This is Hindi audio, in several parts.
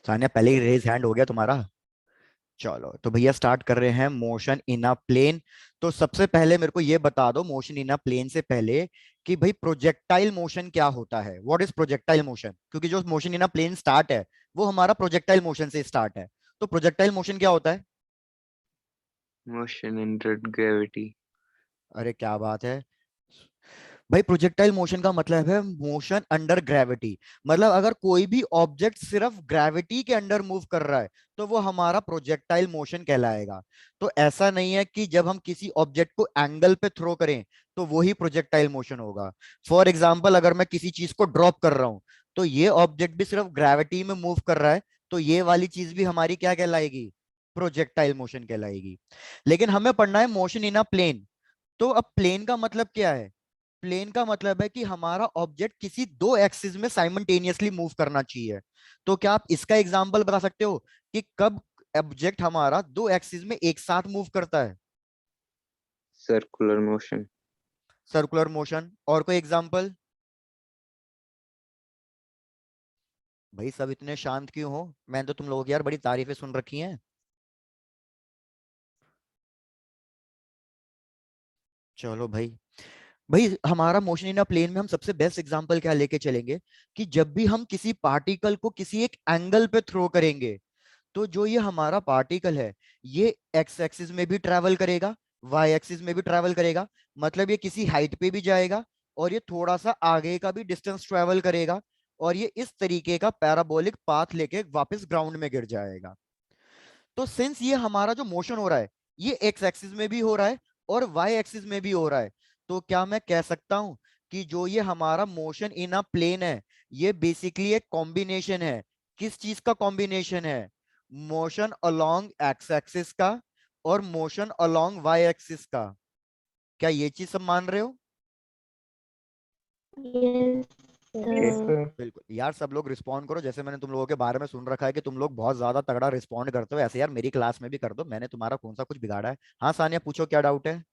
सानिया पहले ही रेज हैंड हो गया तुम्हारा। चलो तो भैया स्टार्ट कर रहे हैं मोशन इन अ प्लेन। तो सबसे पहले मेरे को ये बता दो मोशन इन अ प्लेन से पहले कि भाई प्रोजेक्टाइल मोशन क्या होता है। What is projectile motion? क्योंकि जो motion in a plane start है वो हमारा प्रोजेक्टाइल मोशन से स्टार्ट है। तो प्रोजेक्टाइल मोशन क्या होता है? Motion under gravity. अरे क्या बात है भाई। प्रोजेक्टाइल मोशन का मतलब है मोशन अंडर ग्रेविटी। मतलब अगर कोई भी ऑब्जेक्ट सिर्फ ग्रेविटी के अंडर मूव कर रहा है तो वो हमारा प्रोजेक्टाइल मोशन कहलाएगा। तो ऐसा नहीं है कि जब हम किसी ऑब्जेक्ट को एंगल पे थ्रो करें तो वो ही प्रोजेक्टाइल मोशन होगा। फॉर एग्जाम्पल अगर मैं किसी चीज को ड्रॉप कर रहा हूं तो ये ऑब्जेक्ट भी सिर्फ ग्रेविटी में मूव कर रहा है, तो ये वाली चीज भी हमारी क्या कहलाएगी? प्रोजेक्टाइल मोशन कहलाएगी। लेकिन हमें पढ़ना है मोशन इन अ प्लेन। तो अब प्लेन का मतलब क्या है? प्लेन का मतलब है कि हमारा ऑब्जेक्ट किसी दो एक्सिस में साइमल्टेनियसली मूव करना चाहिए। तो क्या आप इसका एग्जांपल बता सकते हो कि कब ऑब्जेक्ट हमारा दो एक्सिस में एक साथ मूव करता है? Circular motion. Circular motion. और कोई एग्जांपल? भाई सब इतने शांत क्यों हो? मैंने तो तुम लोगों की यार बड़ी तारीफें सुन रखी हैं। चलो भाई। भाई हमारा मोशन इन अ प्लेन में हम सबसे बेस्ट एग्जांपल क्या लेके चलेंगे कि जब भी हम किसी पार्टिकल को किसी एक एंगल पे थ्रो करेंगे तो जो ये हमारा पार्टिकल है ये एक्स एक्सिस में भी ट्रैवल करेगा, वाई एक्सिस में भी ट्रैवल करेगा। मतलब ये किसी हाइट पे भी जाएगा और ये थोड़ा सा आगे का भी डिस्टेंस ट्रैवल करेगा और ये इस तरीके का पैराबोलिक पाथ लेके वापस ग्राउंड में गिर जाएगा। तो सिंस ये हमारा जो मोशन हो रहा है ये एक्स एक्सिस में भी हो रहा है और वाई एक्सिस में भी हो रहा है, तो क्या मैं कह सकता हूं कि जो ये हमारा मोशन इन अ प्लेन है ये बेसिकली एक कॉम्बिनेशन है। किस चीज का कॉम्बिनेशन है? मोशन अलोंग एक्स एक्सिस का और मोशन अलोंग वाई एक्सिस का। क्या ये चीज सब मान रहे हो? Yes yes sir. सर। बिल्कुल यार, सब लोग रिस्पॉन्ड करो। जैसे मैंने तुम लोगों के बारे में सुन रखा है कि तुम लोग बहुत ज्यादा तगड़ा रिस्पॉन्ड करते हो, ऐसे यार मेरी क्लास में भी कर दो। मैंने तुम्हारा कौन सा कुछ बिगाड़ा है? हाँ सानिया पूछो, क्या डाउट है?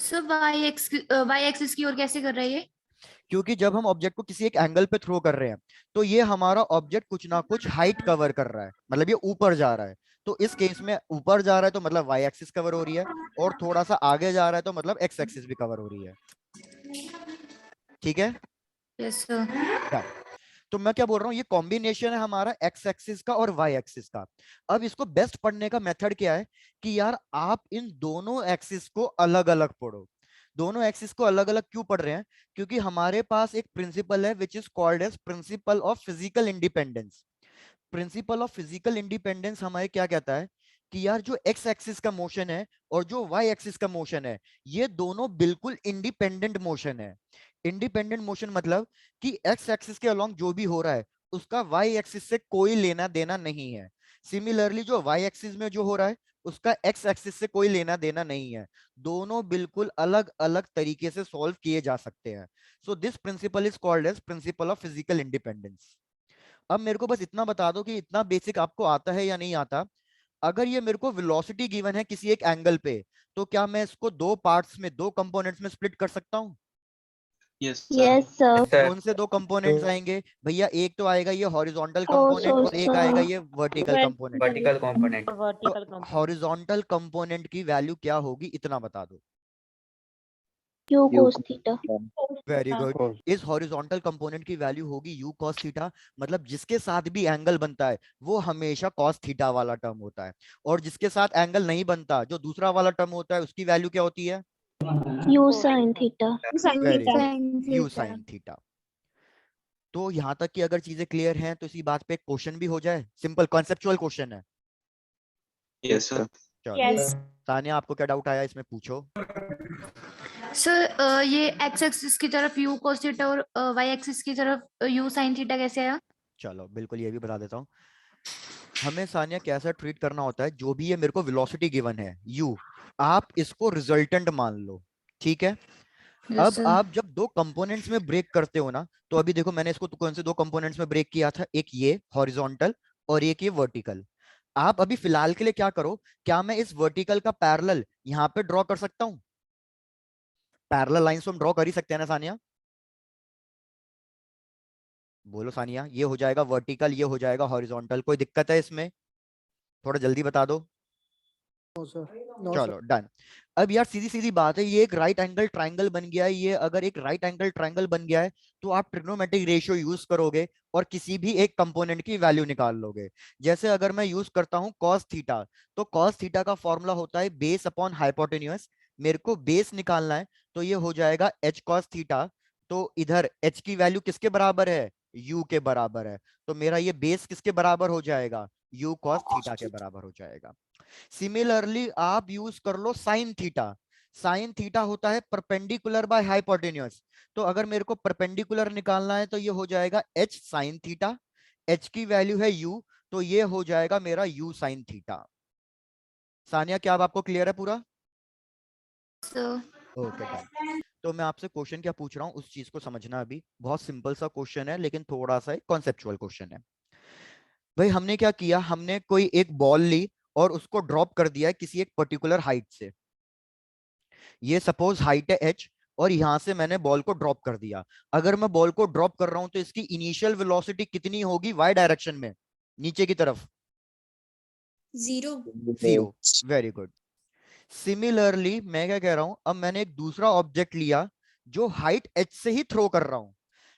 सर वाई एक्सिस की ओर कैसे कर रहा है ये? क्योंकि जब हम ऑब्जेक्ट को किसी एक एंगल पे थ्रो कर रहे हैं तो ये हमारा ऑब्जेक्ट कुछ ना कुछ हाइट कवर कर रहा है, मतलब ये ऊपर जा रहा है। तो इस केस में ऊपर जा रहा है तो मतलब वाई एक्सिस कवर हो रही है, और थोड़ा सा आगे जा रहा है तो मतलब एक्स एक्सिस भी कवर हो रही है। ठीक है। Yes sir. Done. तो मैं क्या बोल रहा हूँ, ये कॉम्बिनेशन है हमारा एक्स एक्सिस का और वाई एक्सिस का। अब इसको बेस्ट पढ़ने का मेथड क्या है कि यार आप इन दोनों एक्सिस को अलग अलग पढ़ो। दोनों एक्सिस को अलग अलग क्यों पढ़ रहे हैं? क्योंकि हमारे पास एक प्रिंसिपल है which is called as principle of physical independence. Principle of physical independence हमारे क्या कहता है कि यार जो एक्स एक्सिस का मोशन है और जो वाई एक्सिस का मोशन है ये दोनों बिल्कुल इंडिपेंडेंट मोशन है। इंडिपेंडेंट मोशन मतलब कि एक्स एक्सिस के अलोंग जो भी हो रहा है उसका वाई एक्सिस से कोई लेना देना नहीं है। सिमिलरली जो वाई एक्सिस में जो हो रहा है उसका एक्स एक्सिस से कोई लेना देना नहीं है। दोनों बिल्कुल अलग अलग तरीके से सॉल्व किए जा सकते हैं। So this principle is called as principle of physical independence. अब मेरे को बस इतना बता दो कि इतना बेसिक आपको आता है या नहीं आता। अगर ये मेरे को वेलोसिटी गिवन है किसी एक एंगल पे तो क्या मैं इसको दो पार्ट्स में, दो कंपोनेंट्स में स्प्लिट कर सकता हूँ? Yes sir. Yes sir. Yes sir. कौन से दो कंपोनेंट्स आएंगे भैया? एक तो आएगा ये हॉरिजॉन्टल फोर्स कंपोनेंट और और एक आएगा ये वर्टिकल कंपोनेंट। Vertical component. तो वर्टिकल कंपोनेंट। हॉरिजॉन्टल कंपोनेंट की वैल्यू क्या होगी इतना बता दो। Q U cos theta. Very good. इस हॉरिजॉन्टल कंपोनेंट की वैल्यू होगी यू कॉस थीटा। मतलब जिसके साथ भी एंगल बनता है वो हमेशा कॉस थीटा वाला टर्म होता है, और जिसके साथ एंगल नहीं बनता जो दूसरा वाला टर्म होता है उसकी वैल्यू क्या होती है? U sine theta. Very good, sine u theta. Sine theta. तो यहां तक कि अगर चीजें क्लियर हैं तो इसी बात पे एक क्वेश्चन भी हो जाए, सिंपल कॉन्सेप्चुअल क्वेश्चन है। Yes sir. चलो यस। तानिया आपको क्या डाउट आया इसमें पूछो। सर ये एक्स एक्सिस की तरफ यू cos थीटा और वाई एक्सिस की तरफ यू साइन थीटा कैसे आया? चलो बिल्कुल ये भी बता देता हूँ। हमें सानिया कैसा ट्रीट करना होता है, जो भी ये मेरे को वेलोसिटी गिवन है यू, आप इसको रिजल्टेंट मान लो। ठीक है। यस अब सर। आप जब दो कंपोनेंट्स में ब्रेक करते हो ना, तो अभी देखो मैंने इसको तो कौन से दो कंपोनेंट्स में ब्रेक किया था, एक ये हॉरिजॉन्टल और एक ये वर्टिकल। आप अभी फिलहाल के लिए क्या करो, क्या मैं इस वर्टिकल का पैरेलल यहां पे ड्रॉ कर सकता हूं? पैरेलल लाइंस तो हम ड्रॉ कर ही सकते हैं ना सानिया? बोलो सानिया, ये हो जाएगा वर्टिकल, ये हो जाएगा हॉरिजॉन्टल, कोई दिक्कत है इसमें? थोड़ा जल्दी बता दो। No sir, no sir. चलो डन। अब यार सीधी सीधी बात है, ये एक राइट एंगल ट्राइंगल बन गया है। ये अगर एक राइट एंगल ट्राइंगल बन गया है तो आप ट्रिग्नोमेट्रिक रेशियो यूज करोगे और किसी भी एक कंपोनेंट की वैल्यू निकाल लोगे। जैसे अगर मैं यूज करता हूं कॉस थीटा, तो कॉस थीटा का फॉर्मूला होता है बेस अपॉन हाइपोटेन्यूज। मेरे को बेस निकालना है तो ये हो जाएगा एच कॉस थीटा। तो इधर एच की वैल्यू किसके बराबर है? यू के बराबर है। तो मेरा ये बेस किसके बराबर हो जाएगा? यू कॉस थीटा के बराबर हो जाएगा। सिमिलरली आप यूज कर लो साइन थीटा। साइन थीटा होता है परपेंडिकुलर बाय हाइपोटेन्यूज। तो अगर मेरे को परपेंडिकुलर निकालना है तो ये हो जाएगा एच साइन थीटा। एच की वैल्यू है यू, तो ये हो जाएगा मेरा यू साइन थीटा। सानिया, क्या अब आपको क्लियर है पूरा? Sir okay done. तो मैं आपसे क्वेश्चन क्या पूछ रहा हूँ उस चीज को समझना। अभी बहुत सिंपल सा क्वेश्चन है लेकिन थोड़ा सा कॉन्सेप्चुअल क्वेश्चन है। भाई हमने क्या किया, हमने कोई एक बॉल ली और उसको ड्रॉप कर दिया है किसी एक पर्टिकुलर हाइट से। ये सपोज हाइट है h और यहां से मैंने बॉल को ड्रॉप कर दिया। अगर मैं बॉल को ड्रॉप कर रहा हूं तो इसकी इनिशियल वेलोसिटी कितनी होगी y डायरेक्शन में, नीचे की तरफ? 0. 0। Very good. सिमिलरली मैं क्या कह रहा हूं, अब मैंने एक दूसरा ऑब्जेक्ट लिया जो हाइट h से ही थ्रो कर रहा हूं,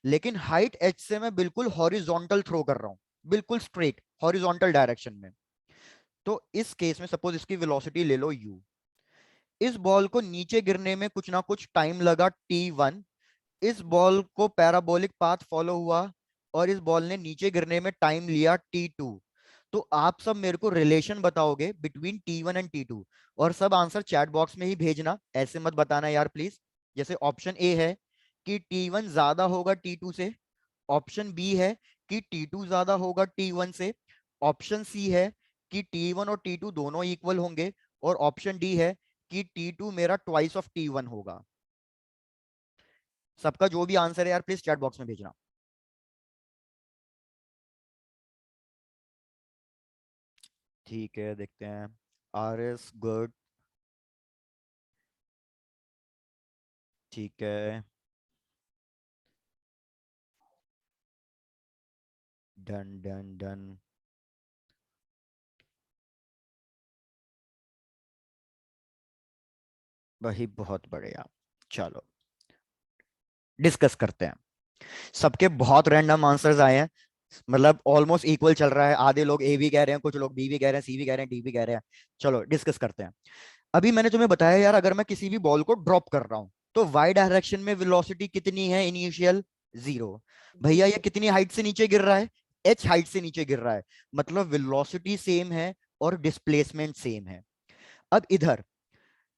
लेकिन हाइट h से मैं बिल्कुल हॉरिजॉन्टल थ्रो कर रहा हूं, बिल्कुल स्ट्रेट हॉरिजॉन्टल डायरेक्शन में। तो इस केस में सपोज इसकी वेलोसिटी ले लो u। इस बॉल को नीचे गिरने में कुछ ना कुछ टाइम लगा t1। इस बॉल को पैराबोलिक पाथ फॉलो हुआ और इस बॉल ने नीचे गिरने में टाइम लिया t2। तो आप सब मेरे को रिलेशन बताओगे बिटवीन t1 एंड t2, और सब आंसर चैट बॉक्स में ही भेजना, ऐसे मत बताना यार प्लीज। जैसे ऑप्शन ए है कि t1 ज्यादा होगा t2 से, ऑप्शन बी है कि t2 ज्यादा होगा t1 से, ऑप्शन सी है कि t1 और t2 दोनों इक्वल होंगे, और ऑप्शन डी है कि t2 मेरा ट्वाइस ऑफ t1 होगा। सबका जो भी आंसर है यार प्लीज चैट बॉक्स में भेजना। ठीक है, देखते हैं। R S good. ठीक है, डन डन डन। वही, बहुत बढ़िया। चलो डिस्कस करते हैं। सबके बहुत रैंडम आंसर्स आए हैं, मतलब ऑलमोस्ट इक्वल चल रहा है। आधे लोग ए भी कह रहे हैं, कुछ लोग बी भी कह रहे हैं, सी भी कह रहे हैं, डी भी कह रहे हैं। चलो डिस्कस करते हैं। अभी मैंने तुम्हें बताया यार, अगर मैं किसी भी बॉल को ड्रॉप कर रहा हूं तो वाई डायरेक्शन में वेलोसिटी कितनी है इनिशियल? 0। भैया ये कितनी हाइट से नीचे गिर रहा है? h हाइट से नीचे गिर रहा है, मतलब वेलोसिटी सेम है और डिस्प्लेसमेंट सेम है। अब इधर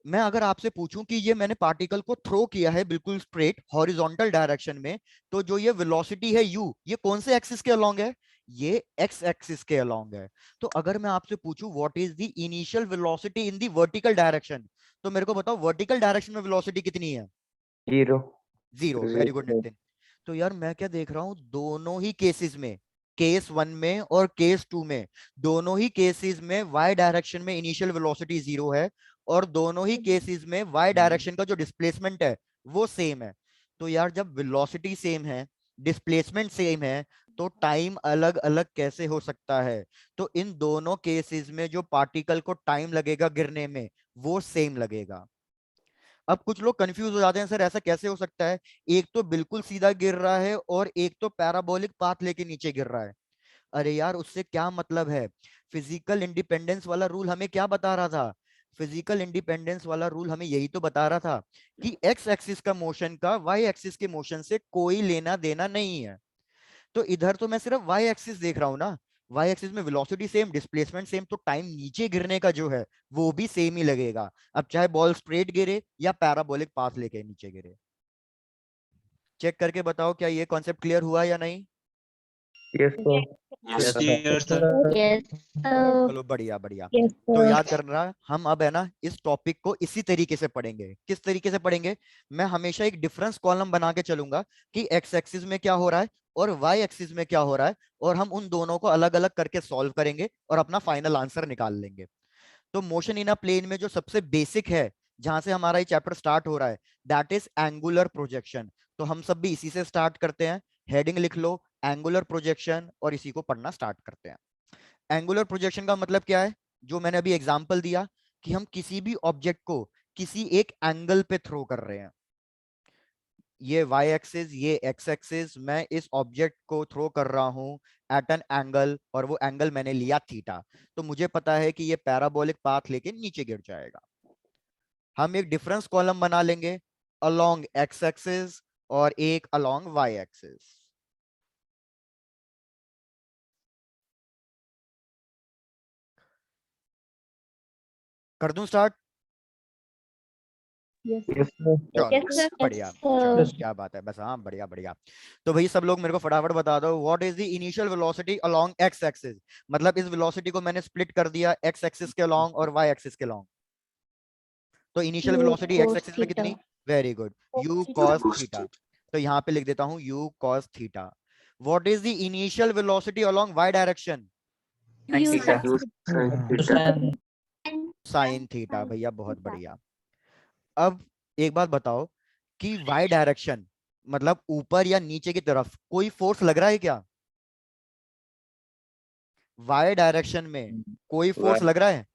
मैं अगर आपसे पूछूं कि ये मैंने पार्टिकल को थ्रो किया है बिल्कुल स्ट्रेट हॉरिजॉन्टल डायरेक्शन में, तो जो ये वेलोसिटी है u, ये कौन से एक्सिस के अलोंग है? ये x एक्सिस के अलोंग है। तो अगर मैं आपसे पूछूं what is the initial velocity in the vertical direction, तो मेरे को बताओ वर्टिकल डायरेक्शन में वेलोसिटी कितनी है? 0. 0। Very good Nitin. तो यार मैं क्या देख रहा हूं, दोनों ही केसेस में, केस 1 में और केस 2 में, दोनों ही केसेस में y डायरेक्शन में इनिशियल वेलोसिटी 0 है, और दोनों ही केसेस में y डायरेक्शन का जो डिस्प्लेसमेंट है वो सेम है। तो यार जब वेलोसिटी सेम है, डिस्प्लेसमेंट सेम है, तो टाइम अलग अलग कैसे हो सकता है? तो इन दोनों केसेस में जो पार्टिकल को टाइम लगेगा गिरने में वो सेम लगेगा। अब कुछ लोग कंफ्यूज हो जाते हैं, सर ऐसा कैसे हो सकता है, एक तो बिल्कुल सीधा गिर रहा है और एक तो पैराबोलिक पाथ लेके नीचे गिर रहा है। अरे यार उससे क्या मतलब है? फिजिकल इंडिपेंडेंस वाला रूल हमें क्या बता रहा था? फिजिकल इंडिपेंडेंस वाला रूल हमें यही तो बता रहा था कि एक्स एक्सिस का मोशन का वाई एक्सिस के मोशन से कोई लेना देना नहीं है। तो इधर तो मैं सिर्फ वाई एक्सिस देख रहा हूं ना, वाई एक्सिस में वेलोसिटी सेम, डिस्प्लेसमेंट सेम, तो टाइम नीचे गिरने का जो है वो भी सेम ही लगेगा, अब चाहे बॉल स्ट्रेट गिरे या पैराबोलिक पाथ लेके नीचे गिरे। चेक करके बताओ क्या ये कॉन्सेप्ट क्लियर हुआ या नहीं? Yes, sir. Yes, dear sir. Yes, चलो बढ़िया बढ़िया। yes, तो sir. याद करना, हम अब है ना इस टॉपिक को इसी तरीके से पढ़ेंगे। किस तरीके से पढ़ेंगे? मैं हमेशा एक डिफरेंस कॉलम बना के चलूंगा कि एक्स एक्सिस में क्या हो रहा है और वाई एक्सिस में क्या हो रहा है, और हम उन दोनों को अलग अलग करके सॉल्व करेंगे और अपना फाइनल आंसर निकाल लेंगे। तो मोशन इन अ प्लेन में जो सबसे बेसिक है, जहां से हमारा ये चैप्टर स्टार्ट हो रहा है, दैट इज एंगुलर प्रोजेक्शन। तो हम सब भी इसी से स्टार्ट करते हैं हेडिंग लिख लो एंगुलर प्रोजेक्शन और इसी को पढ़ना स्टार्ट करते हैं। एंगुलर प्रोजेक्शन का मतलब क्या है, जो मैंने अभी एग्जांपल दिया कि हम किसी भी ऑब्जेक्ट को किसी एक एंगल पे थ्रो कर रहे हैं। ये y एक्सिस, ये x एक्सिस, मैं इस ऑब्जेक्ट को थ्रो कर रहा हूं एट एन एंगल, और वो एंगल मैंने लिया थीटा, तो मुझे पता है कि ये पैराबोलिक पाथ लेके नीचे गिर जाएगा। हम एक डिफरेंस कॉलम बना लेंगे अलोंग x एक्सिस और एक अलोंग y एक्सिस। कर दूं स्टार्ट? Yes, sir. चलो Yes, sir. बढ़िया, चलो क्या बात है, बस हाँ बढ़िया बढ़िया। तो भाई सब लोग मेरे को फटाफट बता दो, what is the initial velocity along x axis. मतलब इस वेलोसिटी को मैंने स्प्लिट कर दिया x एक्सिस के अलोंग और y एक्सिस के अलोंग, तो initial U velocity x cos axis में theta. कितनी? Very good, u cos theta. तो यहाँ पे लिख देता हूँ u cos theta. What is the initial velocity along y direction? U Theta. Sine theta. भैया बहुत बढ़िया। अब एक बात बताओ कि y डायरेक्शन मतलब ऊपर या नीचे की तरफ कोई फोर्स लग रहा है क्या? y डायरेक्शन में कोई फोर्स Y. लग रहा है?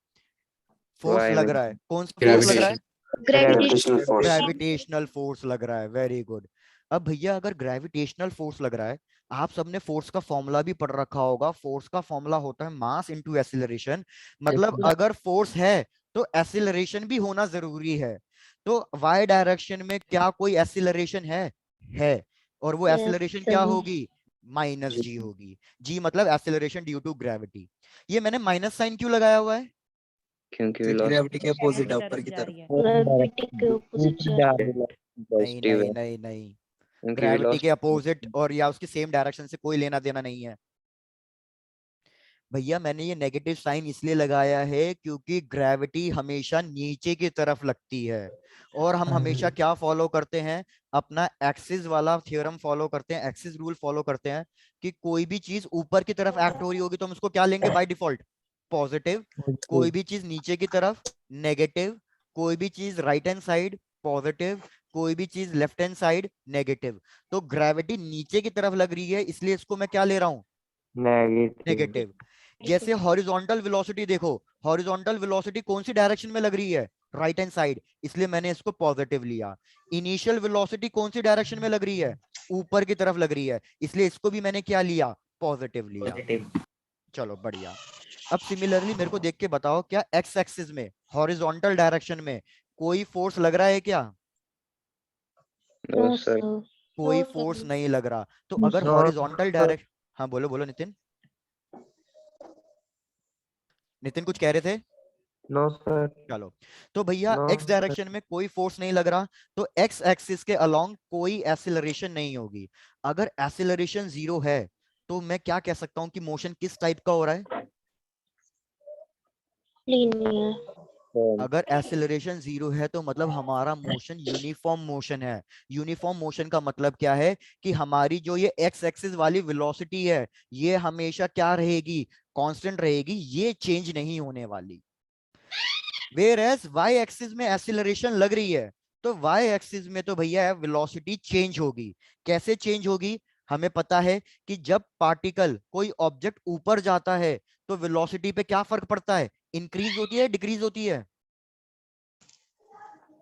फोर्स Y लग में रहा है, कौन सा फोर्स लग रहा है? Gravitational force. ग्रेविटेशनल फोर्स लग रहा है, वेरी गुड। अब भैया अगर ग्रेविटेशनल फोर्स लग रहा है, आप सबने फोर्स का फॉर्मूला भी पढ़ रखा होगा, फोर्स का फॉर्मूला होता है मास इनटू एक्सीलरेशन। मतलब अगर फोर्स है तो एक्सीलरेशन भी होना जरूरी है। तो y डायरेक्शन में क्या कोई एक्सीलरेशन है, और वो Yes, एक्सीलरेशन क्या सही। होगी? माइनस जी होगी। जी मतलब एक्सीलरेशन ड्यू टू ग्रेविटी। ये मैंने माइनस साइन क्यों लगाया हुआ है? क्योंकि ग्रेविटी के अपोजिट है, ऊपर की तरफ। ग्रेविटी के ऑपोजिट जा रही है। नहीं पॉजिटिव नहीं है, नहीं नहीं, क्योंकि ग्रेविटी के वेलोसिटी अपोजिट और या उसकी सेम डायरेक्शन से कोई लेना देना नहीं है भैया। मैंने ये नेगेटिव साइन इसलिए लगाया है क्योंकि ग्रेविटी हमेशा नीचे की तरफ लगती है, और हम हमेशा क्या फॉलो करते हैं? अपना एक्सिस वाला थ्योरम फॉलो करते हैं, एक्सिस रूल फॉलो करते हैं कि कोई भी चीज ऊपर की तरफ एक्ट हो रही होगी तो हम उसको क्या लेंगे बाय डिफॉल्ट? पॉजिटिव। कोई भी चीज नीचे की तरफ नेगेटिव, कोई भी चीज राइट हैंड साइड पॉजिटिव, कोई भी चीज लेफ्ट हैंड साइड नेगेटिव। तो ग्रेविटी नीचे की तरफ लग रही है, इसलिए इसको मैं क्या ले रहा हूं? नेगेटिव। नेगेटिव। जैसे हॉरिजॉन्टल वेलोसिटी देखो, हॉरिजॉन्टल वेलोसिटी कौन सी डायरेक्शन में लग रही है? राइट हैंड साइड, इसलिए मैंने इसको पॉजिटिव लिया। इनिशियल वेलोसिटी कौन सी डायरेक्शन में लग रही है? ऊपर की तरफ लग रही है, इसलिए इसको भी मैंने क्या लिया? पॉजिटिव लिया। चलो बढ़िया। अब सिमिलरली मेरे को देख के बताओ, क्या एक्स एक्सिस में हॉरिजॉन्टल डायरेक्शन में कोई फोर्स लग रहा है क्या? No no sir. सर। कोई फोर्स नहीं लग रहा। तो अगर नो हॉरिजॉन्टल डायरेक्शन, हाँ बोलो बोलो नितिन, नितिन कुछ कह रहे थे? No sir. चलो, तो भैया नो एक्स डायरेक्शन में कोई फोर्स नहीं लग रहा, तो एक्स एक्सिस के अलोंग कोई एक्सीलरेशन नहीं होगी। अगर एक्सीलरेशन जीरो है तो मैं क्या कह सकता हूं कि मोशन किस टाइप का हो रहा है? लीनियर। अगर एक्सीलरेशन जीरो है तो मतलब हमारा मोशन यूनिफॉर्म मोशन है। यूनिफॉर्म मोशन का मतलब क्या है कि हमारी जो ये एक्स एक्सिस वाली वेलोसिटी है, ये हमेशा क्या रहेगी? कांस्टेंट रहेगी, ये चेंज नहीं होने वाली। वेयर एज वाई एक्सिस में एक्सीलरेशन लग रही है, तो वाई एक्सिस में तो भैया वेलोसिटी चेंज होगी। कैसे चेंज होगी? हमें पता है कि जब पार्टिकल कोई ऑब्जेक्ट ऊपर जाता है तो वेलोसिटी पे क्या फर्क पड़ता है? इंक्रीज होती है डिक्रीज होती है?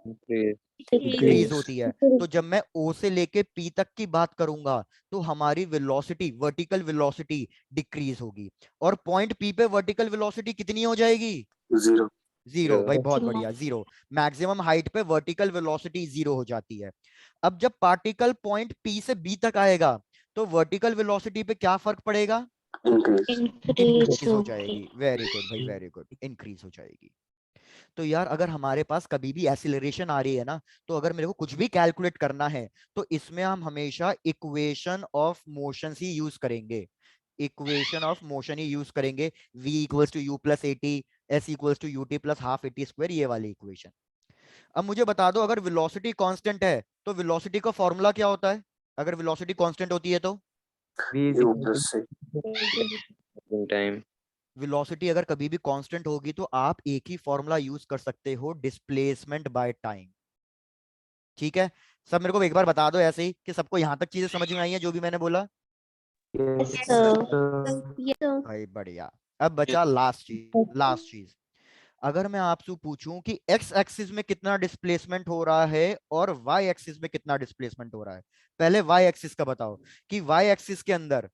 इंक्रीज होती है। तो जब मैं O से लेके P तक की बात करूंगा तो हमारी वेलोसिटी, वर्टिकल वेलोसिटी डिक्रीज होगी, और पॉइंट P पे वर्टिकल वेलोसिटी कितनी हो जाएगी? जीरो। भाई बहुत बढ़िया, जीरो। मैक्सिमम हाइट पे वर्टिकल वेलोसिटी जीरो हो जाती है। अब जब पार्टिकल पॉइंट P से B तक आएगा तो वर्टिकल वेलोसिटी पे क्या फर्क पड़ेगा? इंक्रीज इंक्रीज हो होगी। जाएगी। वेरी गुड भाई, वेरी गुड, इंक्रीज हो जाएगी। तो यार अगर हमारे पास कभी भी एक्सीलरेशन आ रही है ना, तो अगर मेरे को कुछ भी कैलकुलेट करना है तो इसमें हम हमेशा इक्वेशन ऑफ मोशन ही यूज करेंगे। इक्वेशन ऑफ मोशन ही यूज करेंगे। v equals to u plus a t, s equals to u t plus half a t square, ये वाली इक्वेशन। अब मुझे बता दो, अगर वेलोसिटी कांस्टेंट है तो वेलोसिटी का फॉर्मूला क्या होता है? अगर वेलोसिटी कांस्टेंट होती है तो टाइम। वेलोसिटी अगर कभी भी कांस्टेंट होगी तो आप एक ही फॉर्मूला यूज कर सकते हो, डिस्प्लेसमेंट बाय टाइम। ठीक है, सब मेरे को एक बार बता दो ऐसे ही कि सबको यहाँ तक चीजें समझ में आई है जो भी मैंने बोला। Yes, Yes, sir. Yes, sir. भाई बढ़िया। अब बचा लास्ट चीज। अगर मैं आपसे पूछूं कि एक्स एक्सिस में कितना डिस्प्लेसमेंट हो रहा है और वाई एक्सिस में कितना डिस्प्लेसमेंट हो रहा है, पहले वाई एक्सिस का बताओ कि वाई एक्सिस के अंदर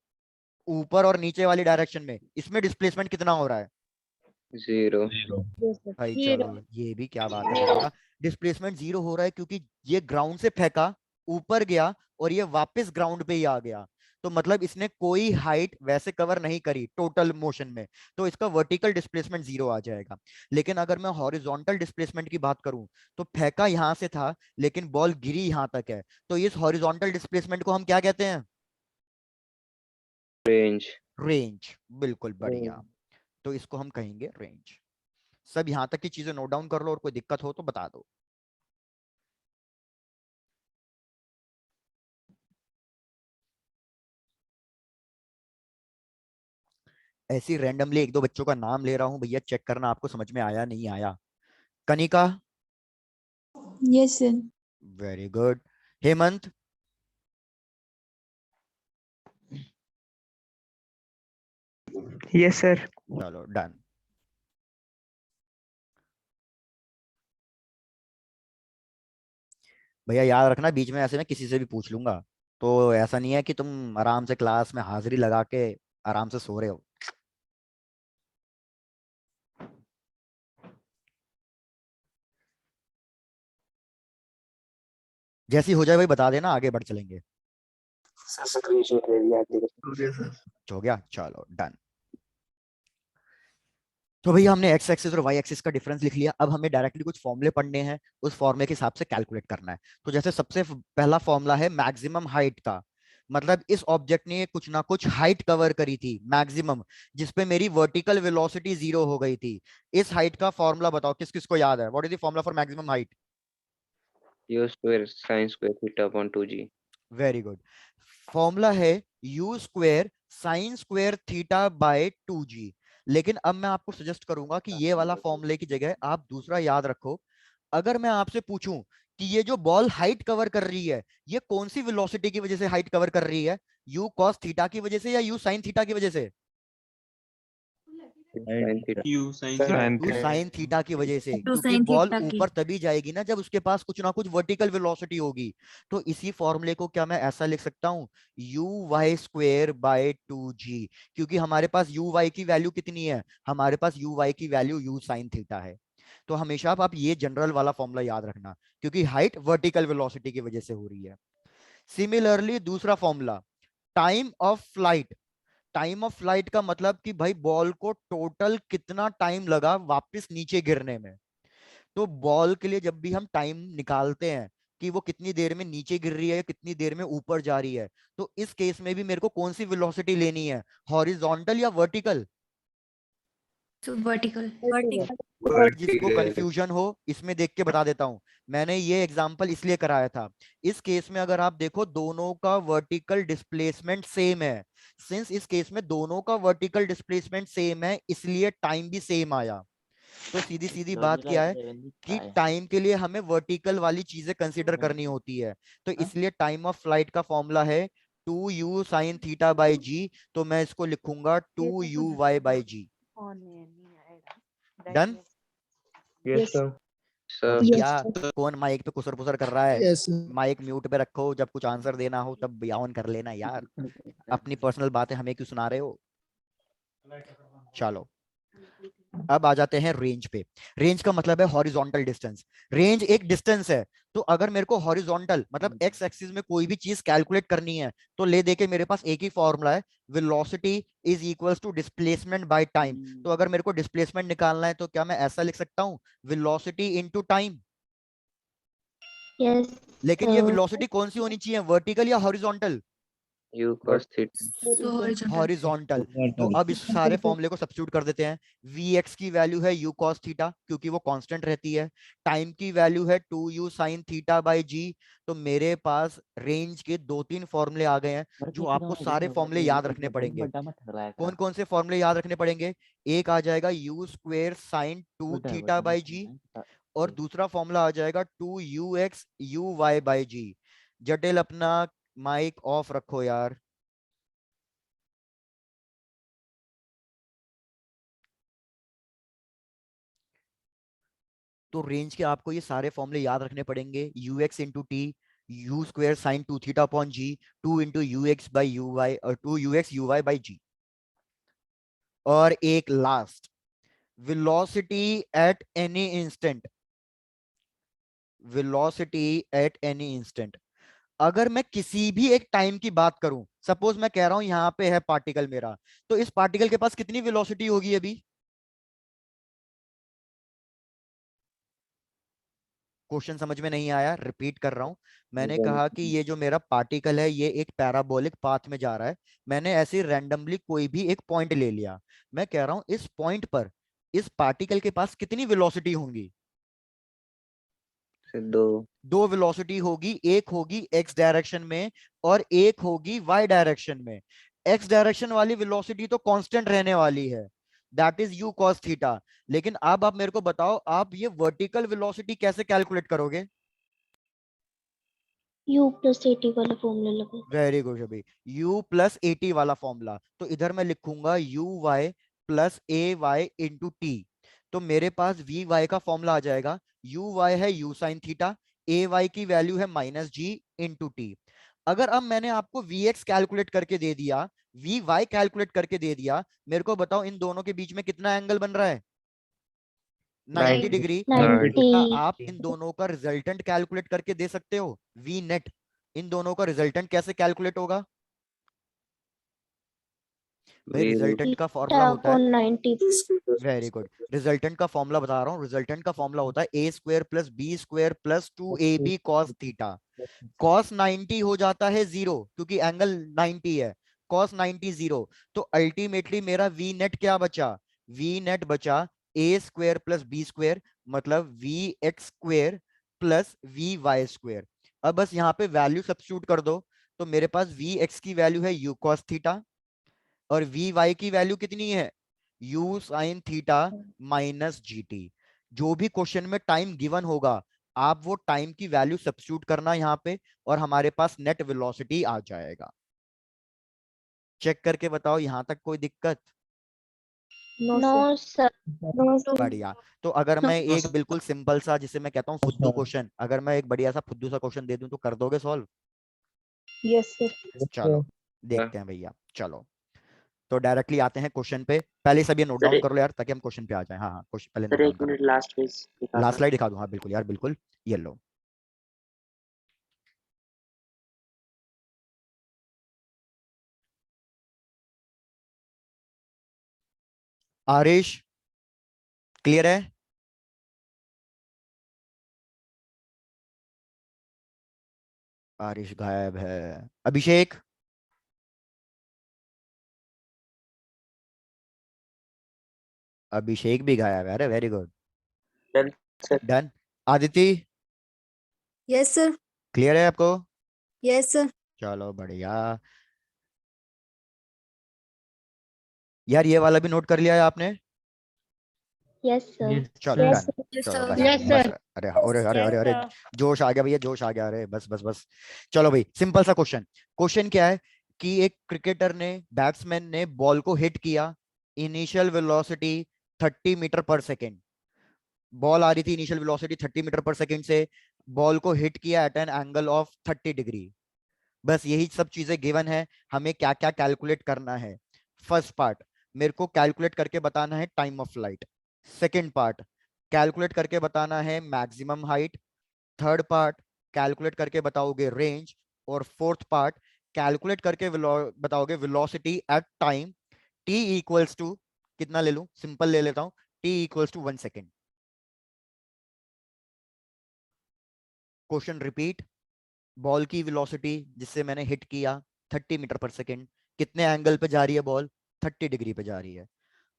ऊपर और नीचे वाली डायरेक्शन में इसमें डिस्प्लेसमेंट कितना हो रहा है। 0. भाई चलो ये भी क्या बात है बढ़िया। डिस्प्लेसमेंट 0 हो रहा है क्योंकि ये ग्राउंड से फेंका, ऊपर गया और ये वापस ग्राउंड पे ही आ गया। तो मतलब इसने कोई हाइट वैसे कवर नहीं करी टोटल मोशन में, तो इसका वर्टिकल डिस्प्लेसमेंट 0 आ जाएगा। लेकिन अगर मैं हॉरिजॉन्टल डिस्प्लेसमेंट की बात करूं तो फेंका यहां से था लेकिन बॉल गिरी यहां तक है, तो इस हॉरिजॉन्टल डिस्प्लेसमेंट को हम क्या कहते हैं। Range. रेंज। बिल्कुल बढ़िया। तो इसको हम कहेंगे रेंज। सब यहां तक की चीजें नोट डाउन कर लो और कोई दिक्कत हो तो बता दो। ऐसी रैंडमली एक दो बच्चों का नाम ले रहा हूं भैया, चेक करना आपको समझ में आया नहीं आया। Kanika. Yes, sir. Very good. Hemant. Yes, sir. चलो डन। भैया याद रखना बीच में ऐसे मैं किसी से भी पूछ लूंगा, तो ऐसा नहीं है कि तुम आराम से क्लास में हाजिरी लगा के आराम से सो रहे हो। जैसी हो जाए भाई बता देना, आगे बढ़ चलेंगे। हो गया चलो डन। तो भैया हमने एक्स एक्सिस और वाई एक्सिस का डिफरेंस लिख लिया। अब हमें डायरेक्टली कुछ फॉर्मूले पढ़ने हैं, उस फॉर्मूले के हिसाब से कैलकुलेट करना है। तो जैसे सबसे पहला फॉर्मूला है मैक्सिमम हाइट का, मतलब इस ऑब्जेक्ट ने कुछ ना कुछ हाइट कवर करी थी मैक्सिमम, जिसपे मेरी वर्टिकल वेलोसिटी 0 हो गई थी। इस हाइट का फॉर्मूला बताओ किस किस को याद है। What is the formula for maximum height. U square sin square theta upon 2g. Very good. Formula है u square sine square theta by 2g। लेकिन अब मैं आपको सजेस्ट करूंगा कि ये वाला फॉर्मूले की जगह आप दूसरा याद रखो। अगर मैं आपसे पूछूं कि ये जो बॉल हाइट कवर कर रही है ये कौन सी वेलोसिटी की वजह से हाइट कवर कर रही है, यू कॉस थीटा की वजह से या यू साइन थीटा की वजह से। Sin theta. U sin theta. You sine theta की वजह से, टू क्योंकि साइन बॉल थीटा की। ऊपर तभी जाएगी ना जब उसके पास कुछ ना कुछ वर्टिकल वेलोसिटी होगी। तो इसी फॉर्मूले को क्या मैं ऐसा लिख सकता हूं, you Y square by 2g, क्योंकि हमारे पास यू वाई की वैल्यू कितनी है, हमारे पास यू वाई की वैल्यू यू साइन थीटा है। तो हमेशा आप ये जनरल वाला फॉर्मूला याद रखना, क्योंकि हाइट वर्टिकल वेलोसिटी की वजह से हो रही है। सिमिलरली दूसरा formula time of flight. Time of flight का मतलब कि भाई बॉल को टोटल कितना टाइम लगा वापस नीचे गिरने में। तो बॉल के लिए जब भी हम टाइम निकालते हैं कि वो कितनी देर में नीचे गिर रही है कितनी देर में ऊपर जा रही है, तो इस केस में भी मेरे को कौन सी वेलोसिटी लेनी है, हॉरिजॉन्टल या वर्टिकल। तो वर्टिकल। जिसको कंफ्यूजन हो इसमें देख के बता देता हूं। मैंने ये एग्जांपल इसलिए कराया था, इस केस में अगर आप देखो दोनों का वर्टिकल डिस्प्लेसमेंट सेम है। सिंस इस केस में दोनों का वर्टिकल डिस्प्लेसमेंट सेम है इसलिए टाइम भी सेम आया। तो सीधी सीधी बात क्या है कि टाइम के लिए हमें वर्टिकल वाली चीजें कंसीडर करनी होती है। तो इसलिए टाइम ऑफ फ्लाइट का फॉर्मूला है 2u साइन थीटा बाई जी। तो मैं इसको लिखूंगा 2u y by g. Done. Yes, sir. तो Sir. भैया कौन माइक पे कुसर पुसर कर रहा है, Yes, sir. माइक म्यूट पे रखो, जब कुछ आंसर देना हो तब ऑन कर लेना यार, अपनी पर्सनल बातें हमें क्यों सुना रहे हो। चलो अब आ जाते हैं रेंज पे। रेंज का मतलब है हॉरिजॉन्टल डिस्टेंस। रेंज एक डिस्टेंस है, तो अगर मेरे को हॉरिजॉन्टल मतलब एक्स एक्सिस में कोई भी चीज कैलकुलेट करनी है तो ले दे के मेरे पास एक ही फॉर्मूला है, velocity is equals to displacement by time. तो अगर मेरे को डिस्प्लेसमेंट निकालना है तो क्या मैं ऐसा लिख सकता हूं, वेलोसिटी इनटू टाइम। Yes, लेकिन ये sir. वेलोसिटी कौन सी होनी चाहिए, वर्टिकल या हॉरिजॉन्टल। U cos theta. तो हॉरिजॉन्टल। हॉरिजॉन्टल। तो अब इस सारे फॉर्मूले को सब्स्टिट्यूट कर देते हैं। Vx की वैल्यू है u cos थीटा क्योंकि वो कांस्टेंट रहती है। टाइम की वैल्यू है 2u sin थीटा बाई जी। तो मेरे पास रेंज के 2-3 फॉर्मूले आ गए हैं जो आपको सारे फॉर्मूले याद रखने पड़ेंगे। कौन कौन से फॉर्मूले याद रखने पड़ेंगे, एक आ जाएगा u square sine 2 theta by g, और दूसरा फॉर्मूला आ जाएगा 2ux/uy/g। जटिल अपना माइक ऑफ रखो यार। तो रेंज के आपको ये सारे फॉर्मूले याद रखने पड़ेंगे। ux into t, u square sine 2 theta upon g, 2 into ux/uy और 2ux/uy/g। और एक last, velocity at any instant, velocity at any instant। अगर मैं किसी भी एक टाइम की बात करूं, सपोज मैं कह रहा हूं यहां पे है पार्टिकल मेरा, तो इस पार्टिकल के पास कितनी वेलोसिटी होगी अभी? क्वेश्चन समझ में नहीं आया, रिपीट कर रहा हूं। मैंने कहा कि ये जो मेरा पार्टिकल है ये एक पैराबोलिक पाथ में जा रहा है। मैंने ऐसे रैंडमली कोई भी एक पॉइंट ले लिया। मैं कह रहा हूं इस पॉइंट पर इस पार्टिकल के पास कितनी वेलोसिटी होंगी? दो वेलोसिटी होगी, एक होगी एक्स डायरेक्शन में और एक होगी वाई डायरेक्शन में। एक्स डायरेक्शन वाली वेलोसिटी तो कांस्टेंट रहने वाली है, that is you cos theta. लेकिन अब आप मेरे को बताओ, आप ये वर्टिकल वेलोसिटी कैसे कैलकुलेट करोगे? U+80 वाला फॉर्मूला लगा। वेरी गुड अभी, u+80 वाला फॉर्मूला। तो इधर मैं लिखूंगा uy plus ay into T. तो मेरे पास vy का फॉर्मूला आ जाएगा, uy है u साइन थीटा, ay की वैल्यू है -g इंटू टी। अगर अब मैंने आपको vx कैलकुलेट करके दे दिया, vy कैलकुलेट करके दे दिया, मेरे को बताओ इन दोनों के बीच में कितना एंगल बन रहा है? 90 डिग्री। 90। क्या आप इन दोनों का रिजल्टेंट कैलकुलेट करके दे सकते हो? वी नेट, इन दोनों का रिजल्टेंट कैसे कैलकुलेट होगा भाई? रिजल्टेंट का फॉर्मूला होता है, 90। वेरी गुड, रिजल्टेंट का फॉर्मूला बता रहा हूँ। रिजल्टेंट का फॉर्मूला होता है a square plus b square plus 2ab cos theta. cos 90 हो जाता है 0 क्योंकि एंगल 90 है, cos 90 0। तो अल्टीमेटली मेरा वी नेट क्या बचा? वी नेट बचा a square plus b square, मतलब v x square plus v y square. अब बस यहाँ पे वैल्यू सब्स्टिट्यूट कर दो, तो मेरे पास वी एक्स की वैल्यू है u cos थीटा और वी वाई की वैल्यू कितनी है? u sine theta minus G T. जो भी क्वेश्चन में टाइम गिवन होगा, आप वो टाइम की वैल्यू सब्स्टिट्यूट करना यहाँ पे और हमारे पास नेट वेलोसिटी आ जाएगा। चेक करके बताओ यहां तक कोई दिक्कत? No sir. बढ़िया। तो अगर मैं No, एक sir. बिल्कुल सिंपल सा, जिसे मैं कहता हूँ फुद्दू क्वेश्चन, अगर मैं एक बढ़िया सा फुद्दू सा क्वेश्चन दे दूं तो कर दोगे सॉल्व? Yes, sir. चलो देखते हैं भैया। चलो तो डायरेक्टली आते हैं क्वेश्चन पे। पहले सब ये नोट डाउन कर लो यार, ताकि हम क्वेश्चन पे आ जाएं। हाँ हाँ, क्वेश्चन पहले नोट डाउन करो। लास्ट पेज लास्ट स्लाइड दिखा दूं? हाँ बिल्कुल यार, बिल्कुल, ये लो। आरिश क्लियर है? आरिश गायब है। अभिषेक? अभिषेक भी गायब है, अरे very good, done sir. Done. Aditi Yes, sir. Clear है आपको? Yes, sir. चलो बढ़िया। यार ये वाला भी नोट कर लिया है आपने? Yes sir. चलो Yes, डन। Yes, चलो sir. बस Yes, बस, sir. अरे अरे अरे अरे अरे, जोश आ गया भैया, जोश आ गया, अरे बस बस बस। चलो भाई, सिंपल सा क्वेश्चन। क्वेश्चन क्या है कि एक क्रिकेटर ने, बैट्समैन ने बॉल को हिट किया, initial velocity 30 metre per second. Ball आ रही थी initial velocity 30 metre per second से, बॉल को हिट किया at an angle of 30 degree. बस यही सब चीजें गिवन है, हमें क्या क्या कैलकुलेट करना है। फर्स्ट पार्ट, मेरे को कैलकुलेट करके बताना है time of flight. Second part, calculate करके बताना है maximum height. Third part, calculate करके बताओगे रेंज। और फोर्थ पार्ट, कैलकुलेट करके बताओगे velocity at time t equals to, कितना ले लूं, सिंपल ले लेता हूं, t equals to 1 second. Question repeat, ball की वेलोसिटी जिससे मैंने हिट किया 30 मीटर पर सेकेंड, कितने एंगल पे जा रही है बॉल? 30 डिग्री पे जा रही है।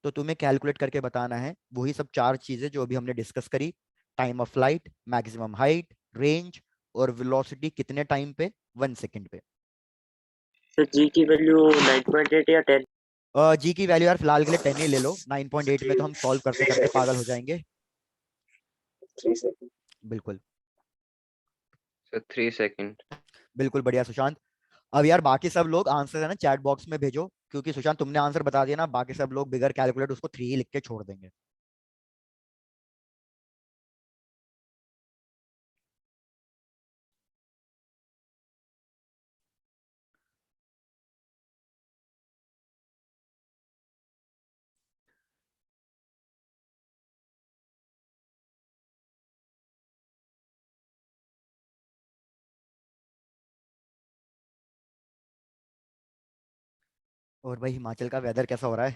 तो तुम्हें कैलकुलेट करके बताना है वही सब चार चीजें जो अभी हमने डिस्कस करी, time of flight, maximum height, range और वेलोसिटी कितने टाइम पे? 1 सेकेंड पे। सर जी की वैल्यू 9.8 या 10? जी की वैल्यू यार फिलहाल के लिए 10 ही ले लो, 9.8 में तो हम सॉल्व करते करते पागल हो जाएंगे। 3 seconds. बिल्कुल So 3 seconds. बिल्कुल बढ़िया सुशांत। अब यार बाकी सब लोग आंसर है ना चैट बॉक्स में भेजो, क्योंकि सुशांत तुमने आंसर बता दिया ना, बाकी सब लोग बिगर कैलकुलेट उसको 3 ही लिख के छोड़ देंगे। और भाई हिमाचल का वेदर कैसा हो रहा है?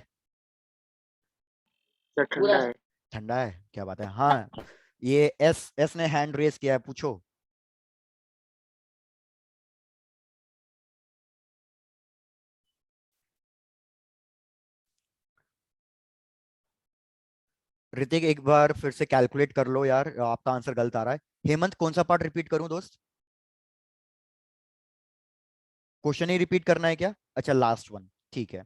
सर ठंडा है। ठंडा है, क्या बात है। हाँ, ये एस एस ने हैंड रेस किया है, पूछो। ऋतिक एक बार फिर से कैलकुलेट कर लो यार, आपका आंसर गलत आ रहा है। हेमंत कौन सा पार्ट रिपीट करूं दोस्त? क्वेश्चन ही रिपीट करना है क्या? अच्छा लास्ट वन, ठीक है।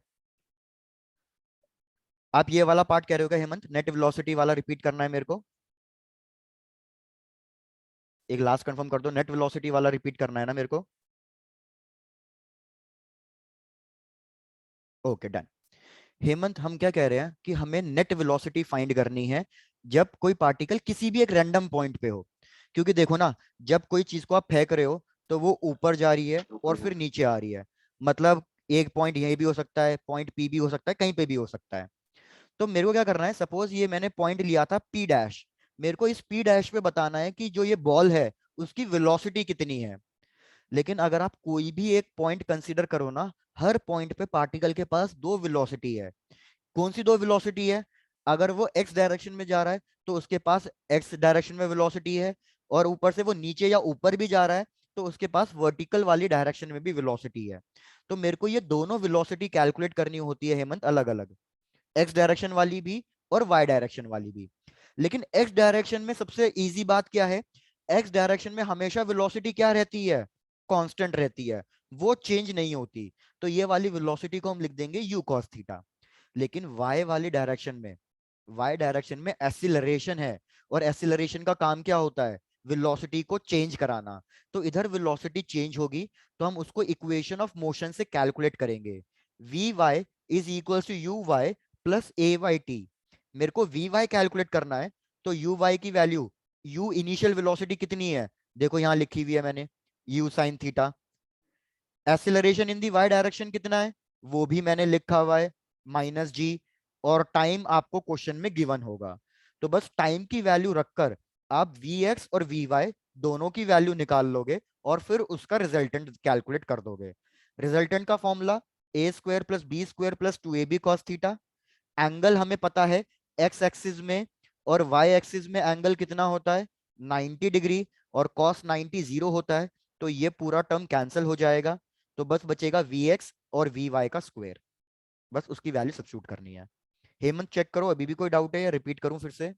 आप ये वाला पार्ट कह रहे हो क्या हेमंत, नेट वेलोसिटी वाला रिपीट करना है मेरे को? एक लास्ट कंफर्म कर दो, नेट वेलोसिटी वाला रिपीट करना है ना मेरे को? Okay done. हेमंत हम क्या कह रहे हैं कि हमें नेट वेलोसिटी फाइंड करनी है जब कोई पार्टिकल किसी भी एक रैंडम पॉइंट पे हो। क्योंकि देखो ना, जब कोई चीज को आप फेंक रहे हो तो वो ऊपर जा रही है और फिर नीचे आ रही है। मतलब एक पॉइंट यहीं भी हो सकता है, पॉइंट पी भी हो सकता है, कहीं पे भी हो सकता है। तो मेरे को क्या करना है, सपोज ये मैंने पॉइंट लिया था पी डैश, मेरे को इस पी डैश पे बताना है कि जो ये बॉल है उसकी वेलोसिटी कितनी है। लेकिन अगर आप कोई भी एक पॉइंट कंसीडर करो ना, हर पॉइंट पे पार्टिकल के पास दो वेलोसिटी है। कौन सी दो वेलोसिटी है? अगर वो एक्स डायरेक्शन में जा रहा है तो उसके पास एक्स डायरेक्शन में वेलोसिटी है, और ऊपर से वो नीचे या ऊपर भी जा रहा है तो उसके पास वर्टिकल वाली डायरेक्शन में भी वेलोसिटी है। तो मेरे को ये दोनों वेलोसिटी कैलकुलेट करनी होती है हेमंत, अलग अलग, एक्स डायरेक्शन वाली भी और वाई डायरेक्शन वाली भी। लेकिन एक्स डायरेक्शन में सबसे इजी बात क्या है, एक्स डायरेक्शन में हमेशा वेलोसिटी क्या रहती है, कांस्टेंट रहती है, वो चेंज नहीं होती। तो ये वाली वेलोसिटी को हम लिख देंगे यू कॉस थीटा। लेकिन वाई वाली डायरेक्शन में, वाई डायरेक्शन में एक्सीलरेशन है, और एक्सीलरेशन का काम क्या होता है, वेलोसिटी को चेंज कराना। तो इधर वेलोसिटी चेंज होगी तो हम उसको इक्वेशन ऑफ मोशन से कैलकुलेट करेंगे। V y is equal to u y plus a y t. मेरे को वी वाई कैलकुलेट करना है, तो यू वाई की वैल्यू, यू इनिशियल वेलोसिटी कितनी है, देखो यहां लिखी हुई है मैंने, u sine theta. Acceleration in the y direction कितना है, वो भी मैंने लिखा हुआ है, माइनस जी। और टाइम आपको क्वेश्चन में गिवन होगा, तो बस टाइम की वैल्यू रखकर आप वी एक्स और वी वाई दोनों की वैल्यू निकाल लोगे और फिर उसका रिजल्टेंट कैलकुलेट कर दोगे। रिजल्टेंट का formula a square plus b square plus 2ab cos theta. Angle हमें पता है एक्स एक्सिस में और वाई एक्सिस में एंगल कितना होता है, 90 डिग्री, और cos 90 जीरो होता है, तो ये पूरा टर्म कैंसिल हो जाएगा। तो बस बचेगा वी एक्स और वी वाई का स्क्वायर, बस उसकी वैल्यू सब्स्टिट्यूट करनी है। हेमंत चेक करो अभी भी कोई डाउट है या रिपीट करूं फिर से?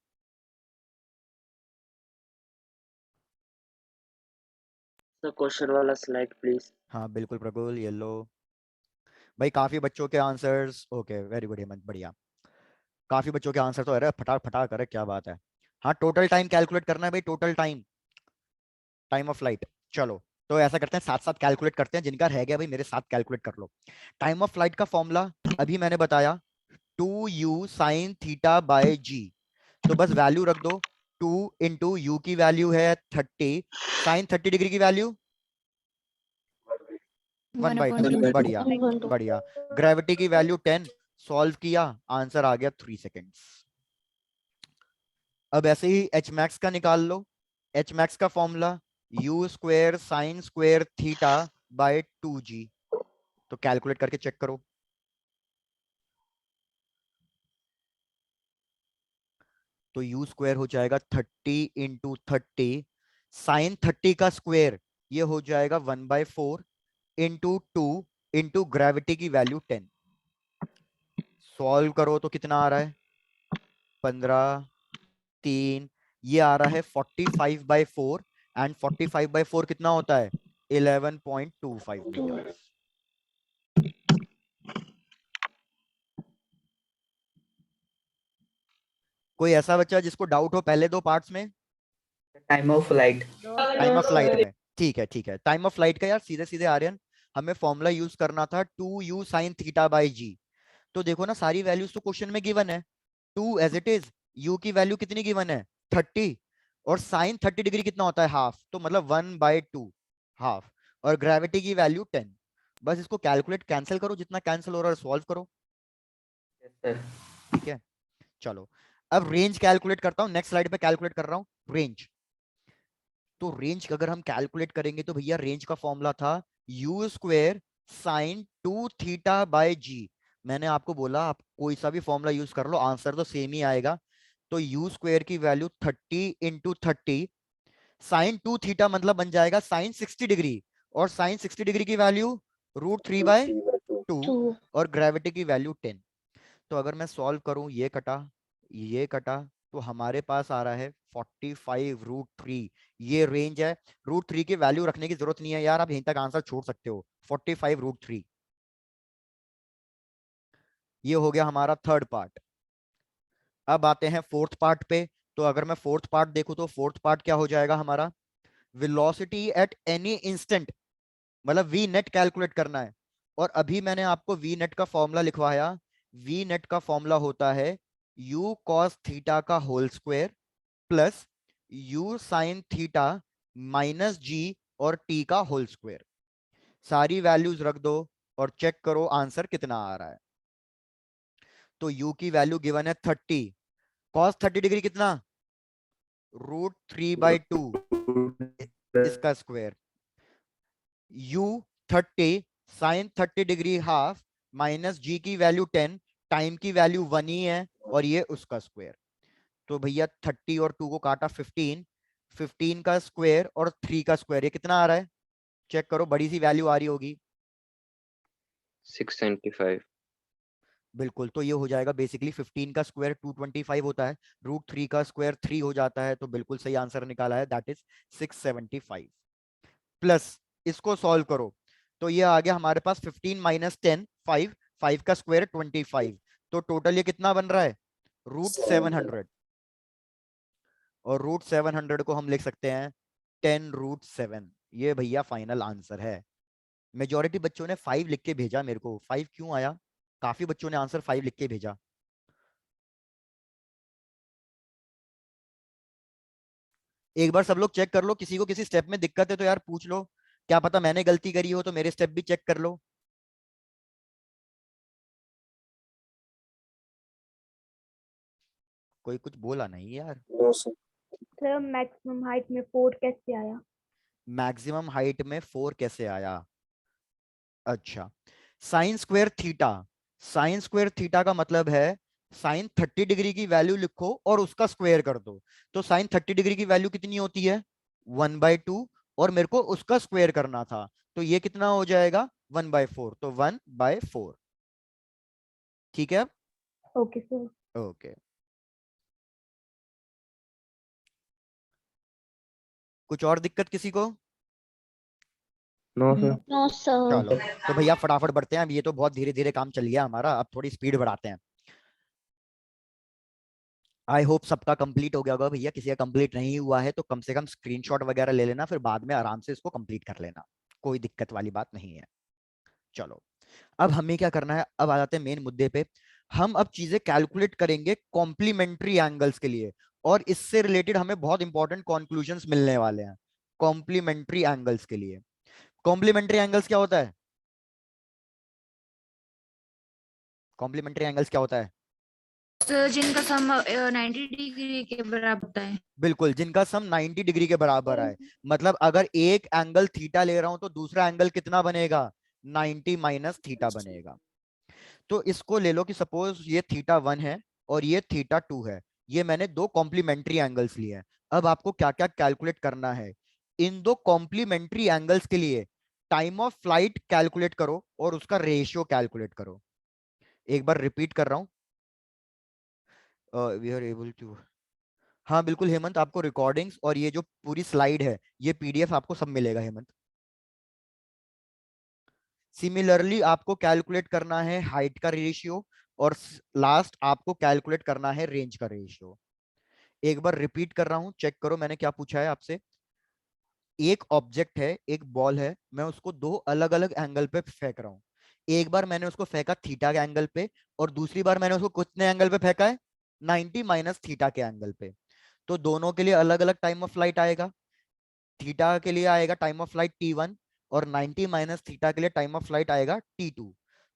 सर क्वेश्चन वाला स्लाइड प्लीज। हाँ बिल्कुल प्रगुल, ये लो भाई, काफी बच्चों के answers, okay very good Hemant, बढ़िया। काफी बच्चों के आंसर तो अरे फटा फटा करे, क्या बात है। हाँ टोटल टाइम कैलकुलेट करना है भाई, total time, time of flight. चलो तो ऐसा करते हैं, साथ साथ कैलकुलेट करते हैं, जिनका रह गया भाई मेरे साथ कैलकुलेट कर लो। टाइम ऑफ फ्लाइट का फॉर्मूला अभी मैंने बताया, 2u sine theta by g. तो बस वैल्यू रख दो, 2 इंटू यू की वैल्यू है 30, साइन 30 डिग्री की वैल्यू 1/2, बढ़िया बढ़िया। ग्रेविटी की वैल्यू 10, सॉल्व किया, आंसर आ गया 3 सेकेंड्स। अब ऐसे ही एच मैक्स का निकाल लो। एच मैक्स का formula u square sine square theta by 2g। तो कैलकुलेट करके चेक करो। तो यू स्क्वायर हो जाएगा 30 इंटू 30, साइन 30 का स्क्वायर ये हो जाएगा 1/4 इंटू 2 इंटू ग्रेविटी की वैल्यू 10। सॉल्व करो तो कितना आ रहा है, 15, 3, ये आ रहा है 45/4, एंड 45/4 कितना होता है, 11.25 मीटर। कोई ऐसा बच्चा जिसको डाउट हो पहले दो पार्ट्स में? Time of flight. Time of flight में, ठीक है, टाइम ऑफ फ्लाइट का यार सीधे सीधे आर्यन हमें फॉर्मूला यूज करना था 2u sin थीटा बाई जी। तो देखो ना सारी वैल्यूज तो क्वेश्चन में गिवन है, 2 एज इट इज, u की वैल्यू कितनी गिवन है 30, और साइन 30 डिग्री कितना होता है हाफ, तो मतलब 1/2 हाफ, और ग्रेविटी की वैल्यू 10। बस इसको कैलकुलेट कैंसिल करो, जितना कैंसिल हो रहा है सॉल्व करो। ठीक है, चलो अब रेंज कैलकुलेट करता हूं, नेक्स्ट स्लाइड पे कैलकुलेट कर रहा हूं रेंज। तो रेंज अगर हम कैलकुलेट करेंगे तो भैया रेंज का फॉर्मूला था u square sine 2 theta by g. मैंने आपको बोला आप कोई सा भी फॉर्मूला यूज कर लो, आंसर तो सेम ही आएगा। तो u स्क्वेयर की वैल्यू 30 इंटू 30, साइन 2 थीटा मतलब बन जाएगा साइन 60 डिग्री, और साइन 60 डिग्री की वैल्यू √3/2, 2 और ग्रेविटी की वैल्यू 10। तो अगर मैं सॉल्व करूं, ये कटा, तो हमारे पास आ रहा है 45√3। ये रेंज है, √3 की वैल्यू रखने की जरूरत नहीं है यार, आप यहीं तक आंसर छोड़ सकते हो, 45√3। ये हो गया हमारा थर्ड पार्ट। अब आते हैं फोर्थ पार्ट पे। तो अगर मैं फोर्थ पार्ट देखूं तो फोर्थ पार्ट क्या हो जाएगा हमारा, वेलोसिटी एट एनी इंस्टेंट, मतलब वी नेट कैलकुलेट करना है। और अभी मैंने आपको वी नेट का फॉर्मूला लिखवाया। वी नेट का फॉर्मूला होता है u cos थीटा का whole square plus u sine theta minus g और t का होल स्क्वायर। सारी वैल्यूज रख दो और चेक करो आंसर कितना आ रहा है। तो u की वैल्यू गिवन है 30, cos 30 डिग्री कितना, √3/2 इसका square, u 30 sine 30 degree half minus g की वैल्यू 10, टाइम की वैल्यू 1 ही है, और ये उसका स्क्वायर। तो भैया 30 और 2 को काटा 15, 15 का स्क्वायर और 3 का स्क्वायर, ये कितना आ रहा है चेक करो, बड़ी सी वैल्यू आ रही होगी। 675। बिल्कुल, तो ये हो जाएगा बेसिकली 15 का स्क्वायर 225 होता है, √3 का स्क्वायर 3 हो जाता है, तो बिल्कुल सही आंसर निकाला है, दैट इज 675। प्लस इसको सॉल्व करो तो ये आ गया हमारे पास 15 माइनस 10 5, 5 का स्क्वायर 25, तो टोटल ये कितना बन रहा है √700, और √700 को हम लिख सकते हैं 10√7। ये भैया फाइनल आंसर है। मेजॉरिटी बच्चों ने 5 लिख के भेजा मेरे को, 5 क्यों आया, काफी बच्चों ने आंसर 5 लिख के भेजा। एक बार सब लोग चेक कर लो, किसी को किसी स्टेप में दिक्कत है तो यार पूछ लो, क्या पता मैंने गलती करी हो, तो मेरे स्टेप भी चेक कर लो। कोई कुछ बोला नहीं यार। सर मैक्सिमम हाइट में 4 कैसे आया? मैक्सिमम हाइट में 4 कैसे आया, अच्छा, sine square theta, sine square theta का मतलब है साइन 30 डिग्री की वैल्यू लिखो और उसका स्क्वायर कर दो। तो साइन 30 डिग्री की वैल्यू कितनी होती है 1/2, और मेरे को उसका स्क्वायर करना था, तो ये कितना हो जाएगा 1/4, तो 1/4। ठीक है, ओके सर। ओके। कुछ और दिक्कत किसी को? No sir. No sir. चलो तो भैया फटाफट बढ़ते हैं, अब ये तो बहुत धीरे धीरे काम चल गया हमारा, अब थोड़ी स्पीड बढ़ाते हैं। आई होप सबका कंप्लीट हो गया होगा भैया, किसी का कंप्लीट नहीं हुआ है तो कम से कम स्क्रीनशॉट वगैरह ले लेना, फिर बाद में आराम से इसको कंप्लीट कर लेना, कोई दिक्कत वाली बात नहीं है। चलो अब हमें क्या करना है, अब आ जाते हैं मेन मुद्दे पे। हम अब चीजें कैलकुलेट करेंगे कॉम्प्लीमेंट्री एंगल्स के लिए, और इससे रिलेटेड हमें बहुत इंपॉर्टेंट कंक्लूजन्स मिलने वाले हैं कॉम्प्लीमेंट्री एंगल्स के लिए। कॉम्प्लीमेंट्री एंगल्स क्या होता है, कॉम्प्लीमेंट्री एंगल्स क्या होता है? जिनका सम 90 डिग्री के बराबर होता है। बिल्कुल, जिनका सम 90 डिग्री के बराबर है, मतलब अगर एक एंगल थीटा ले रहा हूं तो दूसरा एंगल कितना बनेगा 90 माइनस थीटा बनेगा। तो इसको ले लो कि सपोज ये θ1 है और ये θ2 है, ये मैंने दो कॉम्प्लीमेंट्री एंगल्स लिए हैं। अब आपको क्या क्या कैलकुलेट करना है, इन दो कॉम्प्लीमेंट्री एंगल्स के लिए टाइम ऑफ फ्लाइट कैलकुलेट करो और उसका रेशियो कैलकुलेट करो। एक बार रिपीट कर रहा हूं, वी आर एबल टू, हाँ बिल्कुल हेमंत, आपको रिकॉर्डिंग्स और ये जो पूरी स्लाइड है ये पीडीएफ आपको सब मिलेगा हेमंत। सिमिलरली आपको कैलकुलेट करना है हाइट का रेशियो, और लास्ट आपको कैलकुलेट करना है रेंज का रेशियो। एक बार रिपीट कर रहा हूं, चेक करो मैंने क्या पूछा है आपसे। एक ऑब्जेक्ट है, एक बॉल है, मैं उसको दो अलग अलग एंगल पे फेंक रहा हूं। एक बार मैंने उसको फेंका थीटा के एंगल पे, और दूसरी बार मैंने उसको कितने एंगल पे फेंका है, 90 माइनस थीटा के एंगल पे। तो दोनों के लिए अलग अलग टाइम ऑफ फ्लाइट आएगा। थीटा के लिए आएगा टाइम ऑफ फ्लाइट T1, और 90 माइनस थीटा के लिए टाइम ऑफ फ्लाइट आएगा T2।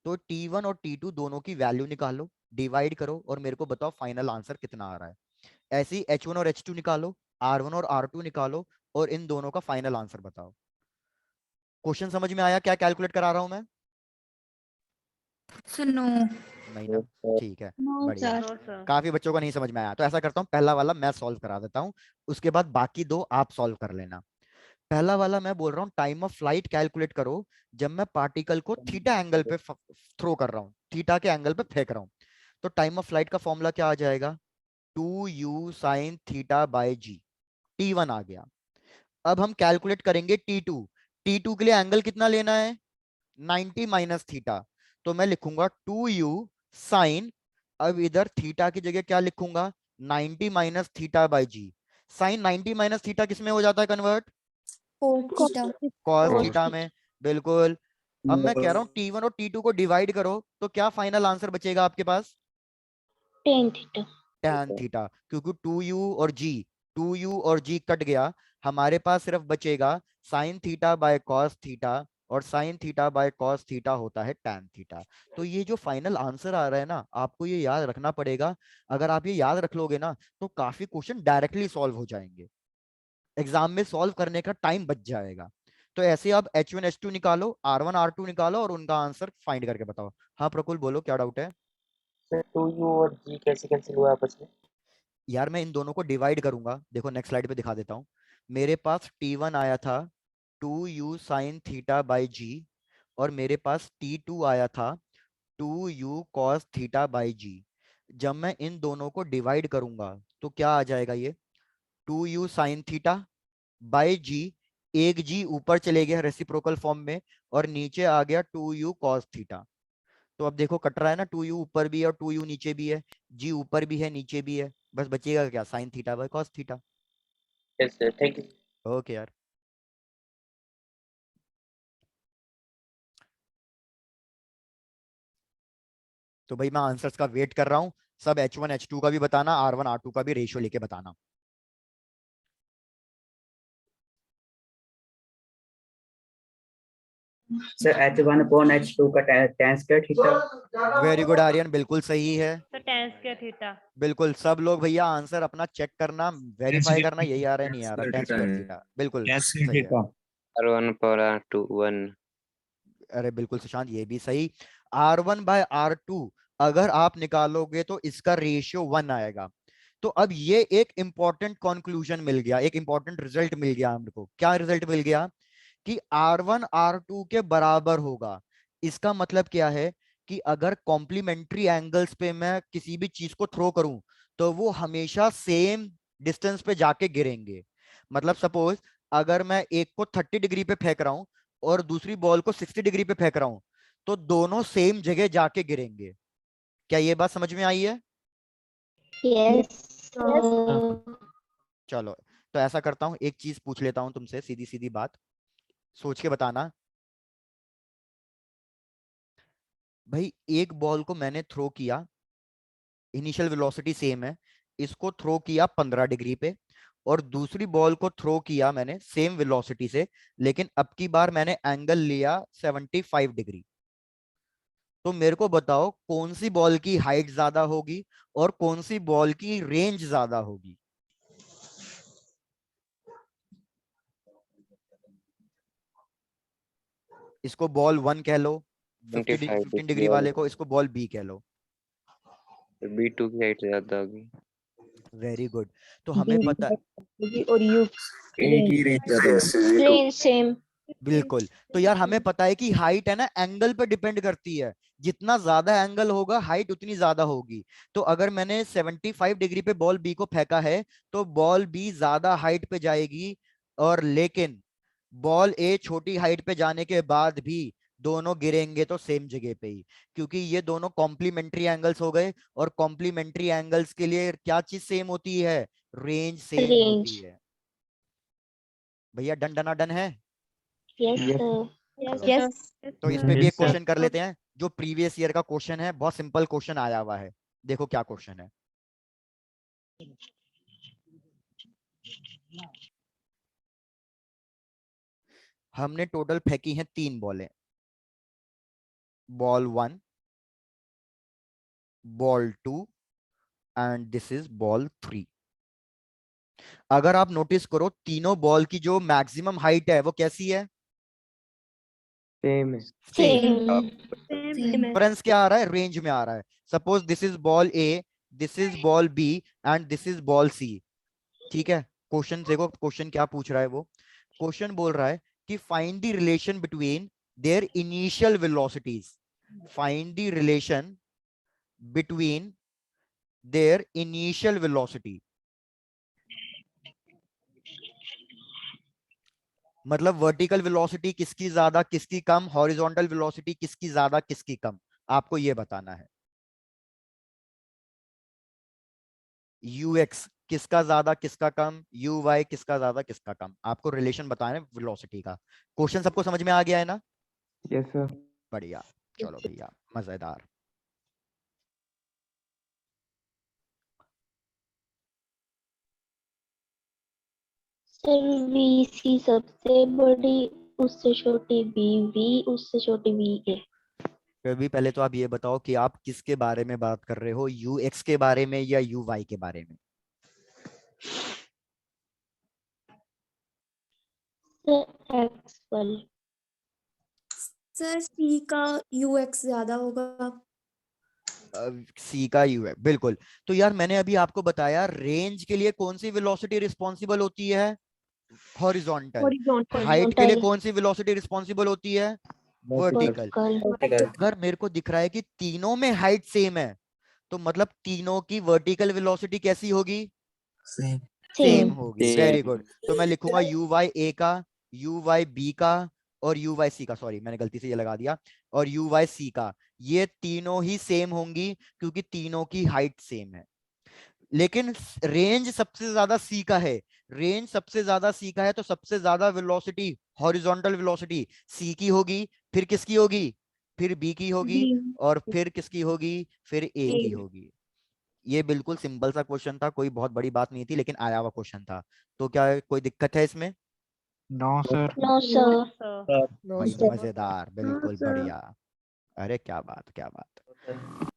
तो T1 और T2 दोनों की वैल्यू निकालो, डिवाइड करो, और मेरे को बताओ फाइनल आंसर कितना आ रहा है। ऐसे ही H1 और H2 निकालो, R1 और R2 निकालो, और इन दोनों का फाइनल आंसर बताओ। क्वेश्चन समझ में आया क्या कैलकुलेट करा रहा हूं मैं? सुनो। नहीं ना? Yes, sir. ठीक है, नो बढ़िया। सर। No sir. काफी बच्चों को नहीं समझ में आया, तो ऐसा करता हूँ पहला वाला मैं सॉल्व करा देता हूँ, उसके बाद बाकी दो आप सॉल्व कर लेना। पहला वाला मैं बोल रहा हूँ टाइम ऑफ फ्लाइट कैलकुलेट करो जब मैं पार्टिकल को थीटा एंगल पे थ्रो कर रहा हूँ, थीटा के एंगल पे फेंक रहा हूँ। तो टाइम ऑफ फ्लाइट का फॉर्मूला क्या आ जाएगा, 2u sine theta by g. T1 आ गया। अब हम कैलकुलेट करेंगे T2। T2 के लिए एंगल कितना लेना है, 90 माइनस थीटा। तो मैं लिखूंगा 2u साइन, अब इधर थीटा की जगह क्या लिखूंगा, 90 minus theta by g. Sine 90 minus theta किस में हो जाता है कन्वर्ट, कॉस Cos थीटा में। बिल्कुल। अब मैं कह रहा हूं T1 और T2 को डिवाइड करो, तो क्या फाइनल आंसर बचेगा आपके पास, tan theta. tan theta. क्योंकि 2u और g कट गया, हमारे पास सिर्फ बचेगा sine theta by cos theta, और sine theta by cos theta होता है tan थीटा। तो ये जो फाइनल आंसर आ रहा है ना, आपको ये याद रखना पड़ेगा। अगर आप ये याद रख लोगे ना, तो काफी क्वेश्चन डायरेक्टली सॉल्व हो जाएंगे, एग्जाम में सॉल्व करने का टाइम बच जाएगा। तो ऐसे आप H1 H2 निकालो, R1 R2 निकालो, और उनका आंसर फाइंड करके बताओ। हाँ प्रकुल बोलो, क्या डाउट है? सर 2u और g कैसे कैंसिल हुआ आपस में? यार मैं इन दोनों को डिवाइड करूंगा, देखो नेक्स्ट स्लाइड पे दिखा देता हूँ। मेरे पास T1 आया था 2u sine theta by g, और मेरे पास T2 आया था 2u कॉस थीटा बाई जी। जब मैं इन दोनों को डिवाइड करूंगा तो क्या आ जाएगा, ये 2u साइन थीटा बाई जी, एक जी ऊपर चले गया रेसिप्रोकल फॉर्म में, और नीचे आ गया 2u कॉस थीटा। तो अब देखो कट रहा है ना, 2u ऊपर भी है और 2u नीचे भी है, जी ऊपर भी है नीचे भी है, बस बचेगा क्या, sign theta by cos theta. Yes sir, thank you. Okay यार। तो भाई मैं आंसर्स का वेट कर रहा हूँ, सब H1 H2 का भी बताना, R1 R2 का भी रेशियो लेके बताना। सर H1/H2 का tan square theta. Very good Aryan, बिल्कुल सही है। Sir tan square theta. बिल्कुल, सब लोग भैया आंसर अपना चेक करना, वेरीफाई करना, यही आ रहा है नहीं आ रहा, tan स्क्वायर थीटा बिल्कुल सही है। R1 power R2 1. अरे बिल्कुल सुशांत, ये भी सही। R1/R2 अगर आप निकालोगे तो इसका रेशियो 1 आएगा। तो अब ये एक इंपॉर्टेंट कंक्लूजन मिल गया, एक इंपॉर्टेंट रिजल्ट मिल गया हमको। क्या रिजल्ट मिल गया, कि R1 R2 के बराबर होगा। इसका मतलब क्या है, कि अगर कॉम्प्लीमेंट्री एंगल्स पे मैं किसी भी चीज को थ्रो करूं, तो वो हमेशा सेम डिस्टेंस पे जाके गिरेंगे। मतलब सपोज अगर मैं एक को 30 डिग्री पे फेंक रहा हूं, और दूसरी बॉल को 60 डिग्री पे फेंक रहा हूं, तो दोनों सेम जगह जाके गिरेंगे। क्या ये बात समझ में आई है? Yes, sir. चलो, तो ऐसा करता हूं, एक चीज पूछ लेता हूं तुमसे, सीधी सीधी बात, सोच के बताना। भाई एक बॉल को मैंने थ्रो किया, इनिशियल वेलोसिटी सेम है, इसको थ्रो किया 15 डिग्री पे, और दूसरी बॉल को थ्रो किया मैंने सेम वेलोसिटी से, लेकिन अब की बार मैंने एंगल लिया 75 डिग्री। तो मेरे को बताओ कौन सी बॉल की हाइट ज्यादा होगी, और कौन सी बॉल की रेंज ज्यादा होगी। इसको बॉल 1 कह लो, 25 15 डिग्री वाले को इसको बॉल बी कह लो। B2 की हाइट ज्यादा होगी। Very good. तो हमें पता, और u एक ही रेंज ज्यादा है। Range same. बिल्कुल। तो यार हमें पता है कि हाइट है ना एंगल पे डिपेंड करती है, जितना ज्यादा एंगल होगा हाइट उतनी ज्यादा होगी। तो अगर मैंने 75 डिग्री पे बॉल बी को फेंका है, तो बॉल बी ज्यादा हाइट पे जाएगी, और लेकिन बॉल ए छोटी हाइट पे जाने के बाद भी दोनों गिरेंगे तो सेम जगह पे ही, क्योंकि ये दोनों कॉम्प्लीमेंट्री एंगल्स हो गए, और कॉम्प्लीमेंट्री एंगल्स के लिए क्या चीज सेम होती है, रेंज सेम Range. होती है। भैया डन डना डन है। Yes, Yes. sir. Yes. तो इस पे भी Yes, एक sir. क्वेश्चन कर लेते हैं, जो प्रीवियस ईयर का क्वेश्चन है, बहुत सिंपल क्वेश्चन आया हुआ है। देखो क्या क्वेश्चन है। हमने टोटल फेंकी हैं 3 बॉलें, ball 1, ball 2 and this is ball 3। अगर आप नोटिस करो, तीनों बॉल की जो मैक्सिमम हाइट है वो कैसी है? सेम है। सेम। Same. डिफरेंस क्या आ रहा है? रेंज में आ रहा है। Suppose this is ball a, this is ball b and this is ball c. ठीक है, क्वेश्चन देखो, क्वेश्चन क्या पूछ रहा है वो। क्वेश्चन बोल रहा है कि find the relation between their initial velocities. Find the relation between their initial velocity. मतलब वर्टिकल वेलोसिटी किसकी ज्यादा किसकी कम, हॉरिजॉन्टल वेलोसिटी किसकी ज्यादा किसकी कम, आपको ये बताना है। यूएक्स किसका ज्यादा किसका कम, यू वाई किसका ज्यादा किसका कम, आपको रिलेशन बताना है वेलोसिटी का। क्वेश्चन सबको समझ में आ गया है ना? Yes sir. बढ़िया, चलो भैया, मजेदार। सर VC सबसे बड़ी, उससे छोटी BV, उससे छोटी VA। फिर भी पहले तो आप ये बताओ कि आप किसके बारे में बात कर रहे हो, यू एक्स के बारे में या यू वाई के बारे में? सर X वाली। सर सी का यूएक्स ज्यादा होगा। सी का यू है, बिल्कुल। तो यार मैंने अभी आपको बताया, रेंज के लिए कौन सी वेलोसिटी रिस्पॉन्सिबल होती है? हॉरिजॉन्टल। हाइट के लिए Horizontal. कौन सी वेलोसिटी रिस्पॉन्सिबल होती है? वर्टिकल। Vertical. अगर मेरे को दिख रहा है कि तीनों में हाइट सेम है, तो मतलब तीनों की वर्टिकल वेलोसिटी कैसी होगी? Same. Same Same. होगी। Same. Very good. तो मैं लिखूंगा यू वाई ए का, यू वाई बी का और यू वाई सी का, सॉरी मैंने गलती से ये लगा दिया, और यू वाई सी का। ये तीनों ही सेम होंगी क्योंकि तीनों की हाइट सेम है। लेकिन रेंज सबसे ज्यादा सी का है। रेंज सबसे ज्यादा सी का है, तो सबसे ज्यादा वेलोसिटी, हॉरिजॉन्टल वेलोसिटी सी की होगी। फिर किसकी होगी? फिर बी की होगी। और फिर किसकी होगी? फिर ए की होगी। ये बिल्कुल सिंपल सा क्वेश्चन था, कोई बहुत बड़ी बात नहीं थी, लेकिन आया हुआ क्वेश्चन था। तो क्या कोई दिक्कत है इसमें? No, sir. No, sir. भाई मजेदार, बिल्कुल बढ़िया। अरे क्या बात, क्या बात।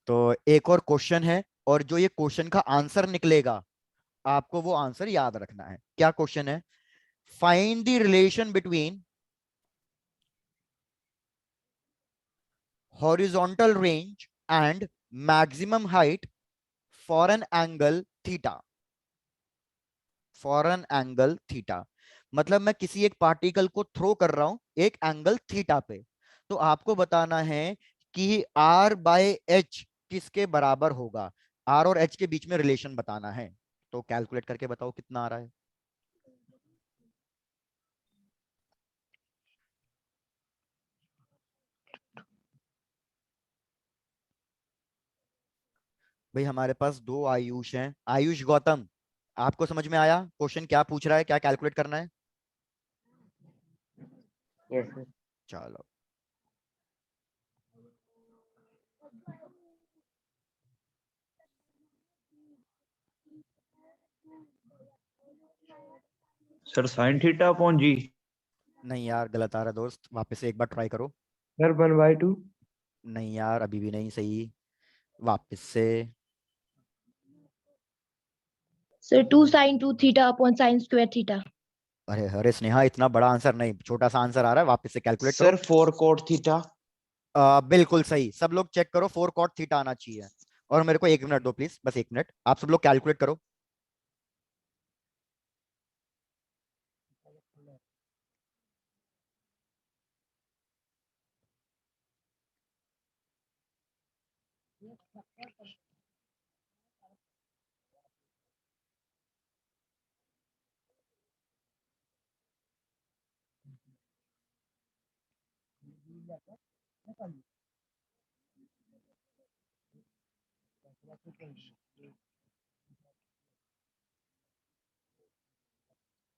तो एक और क्वेश्चन है, और जो ये क्वेश्चन का आंसर निकलेगा, आपको वो आंसर याद रखना है। क्या क्वेश्चन है? Find the relation between horizontal range and maximum height for an angle theta. For an angle theta मतलब मैं किसी एक पार्टिकल को थ्रो कर रहा हूं एक एंगल थीटा पे, तो आपको बताना है कि आर बाय एच किसके बराबर होगा। आर और एच के बीच में रिलेशन बताना है। तो कैलकुलेट करके बताओ कितना आ रहा है। भाई हमारे पास 2 आयुष हैं। आयुष, गौतम, आपको समझ में आया क्वेश्चन क्या पूछ रहा है, क्या कैलकुलेट करना है? Yes sir. चलो। Sir, sin theta upon G. नहीं यार, गलत आ रहा है दोस्त, वापस से एक बार ट्राई करो। सर 1/2। नहीं यार, अभी भी नहीं सही, वापस से। Sir 2 sin 2 theta upon sin square theta. अरे अरे स्नेहा, इतना बड़ा आंसर नहीं, छोटा सा आंसर आ रहा है, वापस से कैलकुलेट Sir, करो। 4 cot theta. बिल्कुल सही, सब लोग चेक करो, 4 cot थीटा आना चाहिए। और मेरे को 1 मिनट दो प्लीज, बस 1 मिनट, आप सब लोग कैलकुलेट करो।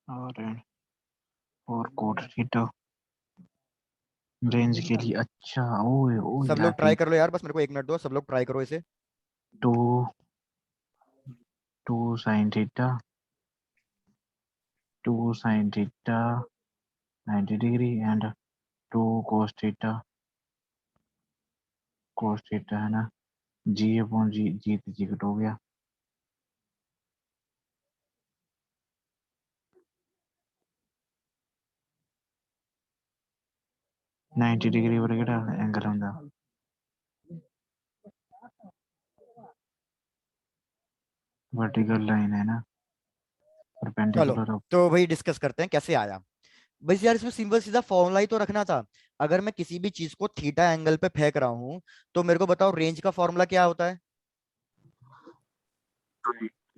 और कोट थीटा रेंज के लिए। अच्छा ओए ओए सब लोग ट्राई कर लो यार, बस मेरे को 1 मिनट दो, सब लोग ट्राई करो इसे। 2 sin theta 2 sin theta 90 degree and 2 cos theta है ना, जी अपॉन जी, जी तो जी कट हो गया। नाइन्टी डिग्री वगैरह एंगल होगा। वर्टिकल लाइन है ना, चलो परपेंडिकुलर। तो भाई डिस्कस करते हैं कैसे आया। बस यार इसमें सिंपल सीधा फॉर्मूला ही तो रखना था। अगर मैं किसी भी चीज को थीटा एंगल पे फेंक रहा हूं तो मेरे को बताओ रेंज का फॉर्मूला क्या होता है।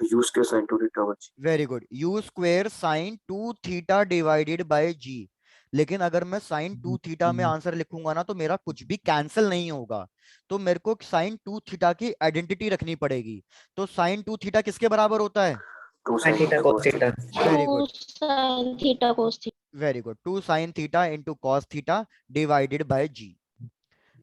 यू स्क्वायर sin 2 थीटा बच। Very good, u square sine 2 theta divided by g. लेकिन अगर मैं साइन 2 थीटा में आंसर लिखूंगा ना तो मेरा कुछ भी कैंसिल नहीं होगा। तो मेरे को साइन 2 थीटा की आइडेंटिटी रखनी पड़ेगी। तो साइन 2 थीटा किसके बराबर होता है। 2 sin sin theta cos theta. Very 2 good, sin theta cos theta. Very good, 2 sine theta into cos theta divided by g.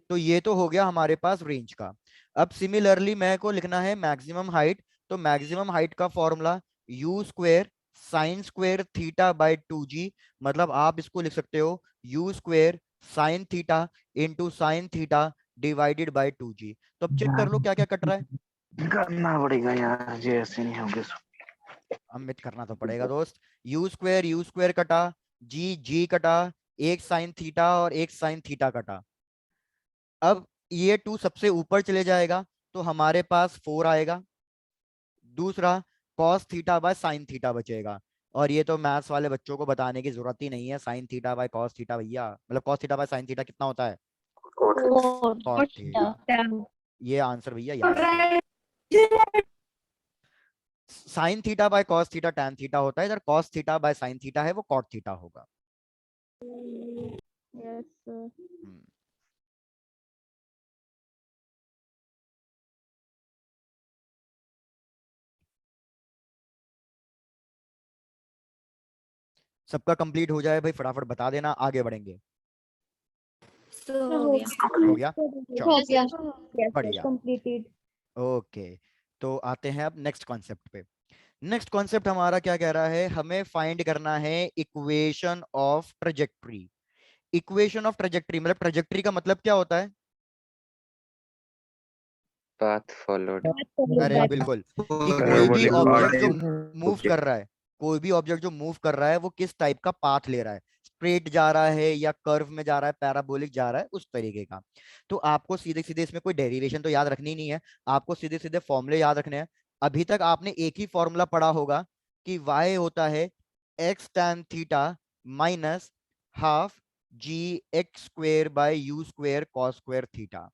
तो ये तो हो गया हमारे पास रेंज का। अब सिमिलरली मैं को लिखना है मैक्सिमम हाइट। तो मैक्सिमम हाइट का formula u square sine square theta by 2g। मतलब आप इसको लिख सकते हो you square sign theta into sine theta divided bye 2g। तो अब चेक कर लो क्या क्या कट रहा है। करना पड़ेगा यार, ये ऐसे नहीं होगा। अमित करना तो पड़ेगा दोस्त। यू स्क्वेयर कटा, जी जी कटा, एक साइन थीटा और एक साइन थीटा कटा। अब ये 2 सबसे ऊपर चले जाएगा तो हमारे पास 4 आएगा। दूसरा cos theta by sine theta बचेगा। और ये तो मैथ्स वाले बच्चों को बताने की जरूरत ही नहीं है, sign theta bye cos theta भैया, मतलब cos theta by sine theta कितना होता है। Cot cot theta. थीटा। ये आंसर भैया याद रखो। Sign theta bye cos theta tan theta होता है, इधर cos theta by sine theta है वो cot थीटा होगा। Yes, sir. हम्म। सबका कंप्लीट हो जाए भाई फटाफट बता देना, आगे बढ़ेंगे। तो हाँ, हो गया। हो गया, चलो हो गया. Yes, sir. बढ़िया। Completed. ओके, तो आते हैं अब नेक्स्ट कॉन्सेप्ट पे। नेक्स्ट कॉन्सेप्ट हमारा क्या कह रहा है, हमें फाइंड करना है equation of trajectory. Equation of trajectory मतलब ट्रेजेक्ट्री का मतलब क्या होता है। path followed. अरे बिल्कुल, कि कोई भी ऑब्जेक्ट जो मूव कर रहा है, कोई भी ऑब्जेक्ट जो मूव कर रहा है वो किस टाइप का पाथ ले रहा है, स्ट्रेट जा रहा है या कर्व में जा रहा है, पैराबोलिक जा रहा है, उस तरीके का। तो आपको सीधे सीधे इसमें कोई डेरिवेशन तो याद रखनी नहीं है, आपको सीधे सीधे फॉर्मूले याद रखने हैं। अभी तक आपने एक ही फॉर्मूला पढ़ा होगा कि y होता है x tan theta minus half g x square by u square cos square theta.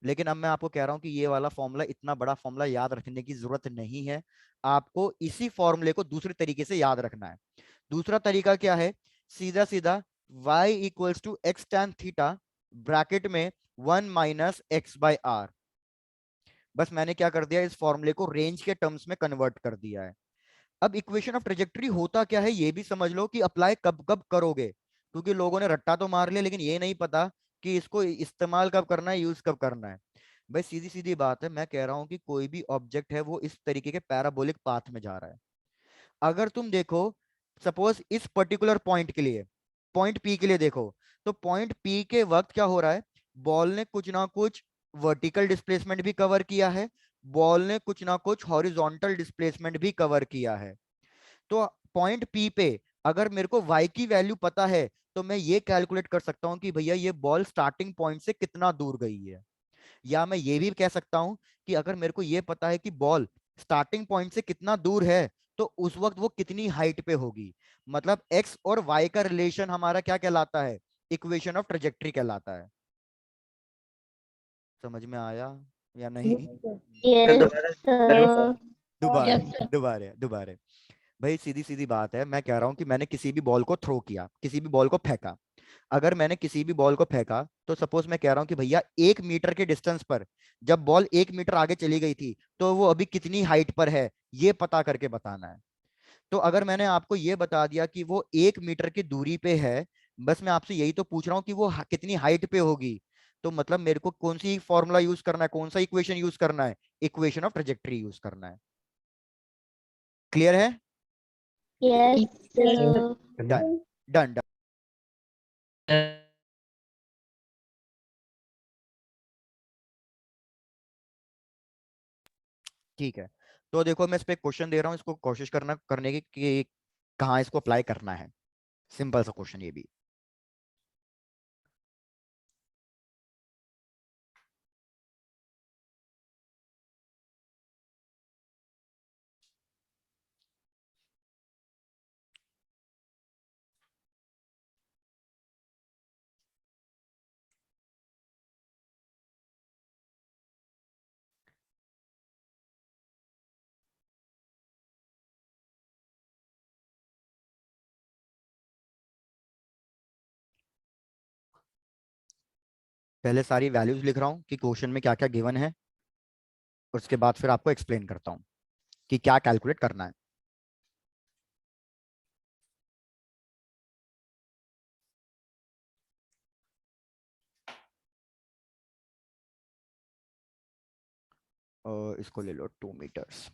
लेकिन अब मैं आपको कह रहा हूं कि ये वाला फॉर्मूला, इतना बड़ा फॉर्मूला याद रखने की जरूरत नहीं है। आपको इसी फॉर्मूले को दूसरे तरीके से याद रखना है। दूसरा तरीका क्या है, सीधा सीधा y equals to x tan theta bracket में 1 माइनस एक्स बाय आर। बस मैंने क्या कर दिया, इस फॉर्मूले को रेंज के टर्म्स में कन्वर्ट कर दिया है। अब इक्वेशन ऑफ ट्रेजेक्टरी होता क्या है ये भी समझ लो कि अप्लाई कब कब करोगे, क्योंकि लोगों ने रट्टा तो मार लिया लेकिन ये नहीं पता कि इसको इस्तेमाल कब करना है, यूज कब करना है। भाई सीधी सीधी बात है, मैं कह रहा हूं कि कोई भी ऑब्जेक्ट है वो इस तरीके के पैराबोलिक पाथ में जा रहा है। अगर तुम देखो सपोज इस पर्टिकुलर पॉइंट के लिए, पॉइंट पी के लिए देखो, तो पॉइंट पी के वक्त क्या हो रहा है, बॉल ने कुछ ना कुछ वर्टिकल डिस्प्लेसमेंट भी कवर किया है, बॉल ने कुछ ना कुछ हॉरिजॉन्टल डिस्प्लेसमेंट भी कवर किया है। तो पॉइंट पी पे अगर मेरे को y की वैल्यू पता है तो मैं ये कैलकुलेट कर सकता हूं कि भैया ये बॉल स्टार्टिंग पॉइंट से कितना दूर गई है। या मैं ये भी कह सकता हूं कि अगर मेरे को ये पता है कि बॉल स्टार्टिंग पॉइंट से कितना दूर है तो उस वक्त वो कितनी हाइट पे होगी। मतलब x और y का रिलेशन हमारा क्या कहलाता है, इक्वेशन ऑफ ट्रेजेक्ट्री कहलाता है। समझ में आया या नहीं। Yes, sir. दोबारा Yes, sir. दोबारा दोबारा। भाई सीधी सीधी बात है, मैं कह रहा हूं कि मैंने किसी भी बॉल को थ्रो किया, किसी भी बॉल को फेंका। अगर मैंने किसी भी बॉल को फेंका तो सपोज मैं कह रहा हूं कि भैया 1 मीटर के डिस्टेंस पर जब बॉल 1 मीटर आगे चली गई थी तो वो अभी कितनी हाइट पर है ये पता करके बताना है। तो अगर मैंने आपको ये बता दिया कि वो 1 मीटर की दूरी पे है, बस मैं आपसे यही तो पूछ रहा हूँ कि वो कितनी हाइट पे होगी, तो मतलब मेरे को कौन सी फॉर्मूला यूज करना है, कौन सा इक्वेशन यूज करना है, इक्वेशन ऑफ ट्रेजेक्टरी यूज करना है। क्लियर है? Yes, sir. Done done done. ठीक है, तो देखो मैं इस पे क्वेश्चन दे रहा हूँ, इसको कोशिश करना करने की कि कहाँ इसको अप्लाई करना है। सिंपल सा क्वेश्चन ये भी। पहले सारी वैल्यूज लिख रहा हूँ कि क्वेश्चन में क्या क्या गिवन है, उसके बाद फिर आपको एक्सप्लेन करता हूँ कि क्या कैलकुलेट करना है। और इसको ले लो 2 मीटर्स।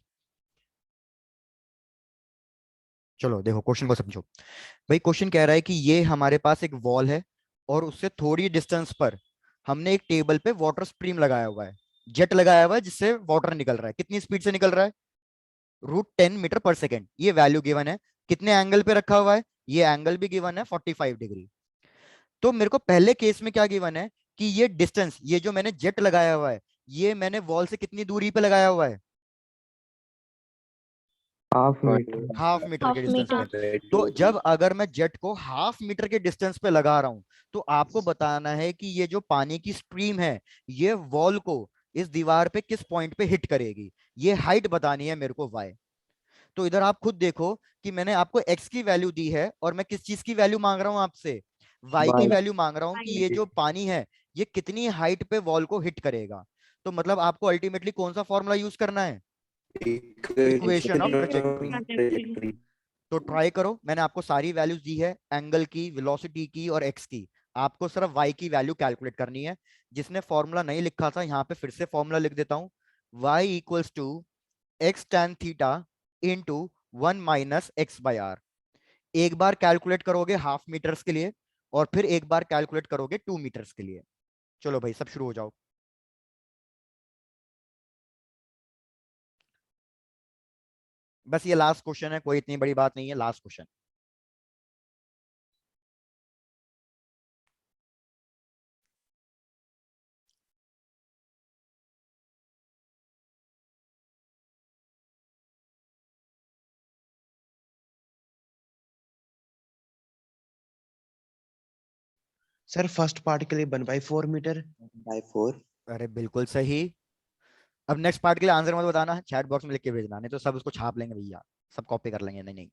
चलो देखो क्वेश्चन को समझो। भाई क्वेश्चन कह रहा है कि ये हमारे पास एक वॉल है और उससे थोड़ी डिस्टेंस पर हमने एक टेबल पे वाटर स्ट्रीम लगाया हुआ है, जेट लगाया हुआ है जिससे वाटर निकल रहा है। कितनी स्पीड से निकल रहा है? √10 मीटर पर सेकेंड। ये वैल्यू गिवन है। कितने एंगल पे रखा हुआ है? ये एंगल भी गिवन है 45 डिग्री। तो मेरे को पहले केस में क्या गिवन है कि ये डिस्टेंस, ये जो मैंने जेट लगाया हुआ है, ये मैंने वॉल से कितनी दूरी पे लगाया हुआ है? Half metre. हाफ मीटर के Half डिस्टेंस meter. पे। तो जब अगर मैं जेट को हाफ मीटर के डिस्टेंस पे लगा रहा हूं, तो आपको बताना है कि ये जो पानी की स्ट्रीम है, ये वॉल को इस दीवार पे किस पॉइंट पे हिट करेगी। ये हाइट बतानी है मेरे को y। तो इधर आप खुद देखो कि मैंने आपको x की वैल्यू दी है और मैं किस चीज की वैल्यू मांग रहा हूँ आपसे? y की वैल्यू मांग रहा हूँ कि ये जो पानी है ये कितनी हाइट पे वॉल को हिट करेगा। तो मतलब आपको अल्टीमेटली कौन सा फॉर्मूला यूज करना है? Equation of trajectory. तो ट्राई करो, मैंने आपको सारी वैल्यूज दी है, एंगल की, वेलोसिटी की और एक्स की। आपको सिर्फ y की वैल्यू कैलकुलेट करनी है। जिसने फॉर्मूला नहीं लिखा था, यहाँ पे फिर से फॉर्मूला लिख देता हूँ। y equals to x tan theta into 1 - x/r। एक बार कैलकुलेट करोगे हाफ मीटर्स के लिए और फिर एक बार कैलकुलेट करोगे 2 मीटर्स के लिए। चलो भाई सब शुरू हो जाओ। बस ये लास्ट क्वेश्चन है, कोई इतनी बड़ी बात नहीं है, last question. Sir first part के लिए 1/4 मीटर। 1/4। अरे बिल्कुल सही। अब नेक्स्ट पार्ट के लिए आंसर मत बताना, चैट बॉक्स में लिख के भेजना, नहीं तो सब उसको छाप लेंगे भैया, सब कॉपी कर लेंगे। नहीं नहीं।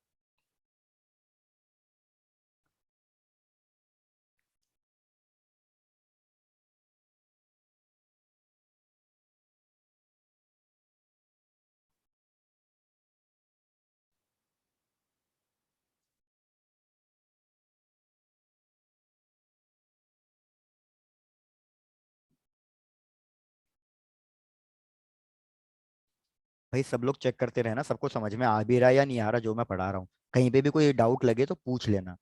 भाई सब लोग चेक करते रहे ना, सबको समझ में आ भी रहा है या नहीं आ रहा जो मैं पढ़ा रहा हूँ। कहीं पे भी कोई डाउट लगे तो पूछ लेना।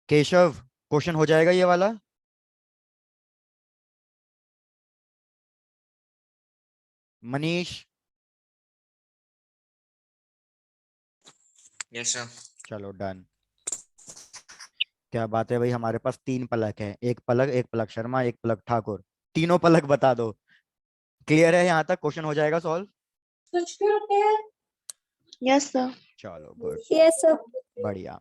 केशव, क्वेश्चन हो जाएगा ये वाला? मनीष? Yes sir. चलो डन। क्या बात है भाई, हमारे पास 3 पलक है, एक पलक, एक पलक शर्मा, एक पलक ठाकुर। तीनों पलक बता दो। क्लियर है यहाँ तक? क्वेश्चन हो जाएगा सॉल्व? Yes, sir. चलो गुड, Yes, sir. बढ़िया।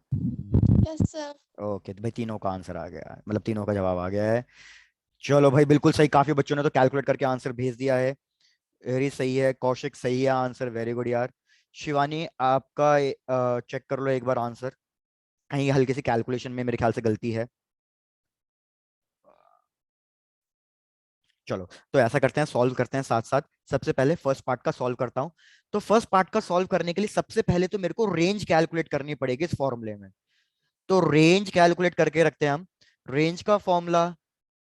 Yes, sir. ओके तो भाई तीनों का आंसर आ गया है, मतलब तीनों का जवाब आ गया है। चलो भाई बिल्कुल सही, काफी बच्चों ने तो कैलकुलेट करके आंसर भेज दिया है। वेरी सही है, कौशिक सही है आंसर, वेरी गुड यार। शिवानी आपका चेक कर लो एक बार आंसर, कहीं हल्की सी कैलकुलेशन में मेरे ख्याल से गलती है। चलो तो ऐसा करते हैं, सॉल्व करते हैं साथ साथ। सबसे पहले फर्स्ट पार्ट का सॉल्व करता हूं। तो फर्स्ट पार्ट का सॉल्व करने के लिए सबसे पहले तो मेरे को रेंज कैलकुलेट करनी पड़ेगी इस फॉर्मूले में। तो रेंज कैलकुलेट करके रखते हैं हम। रेंज का formula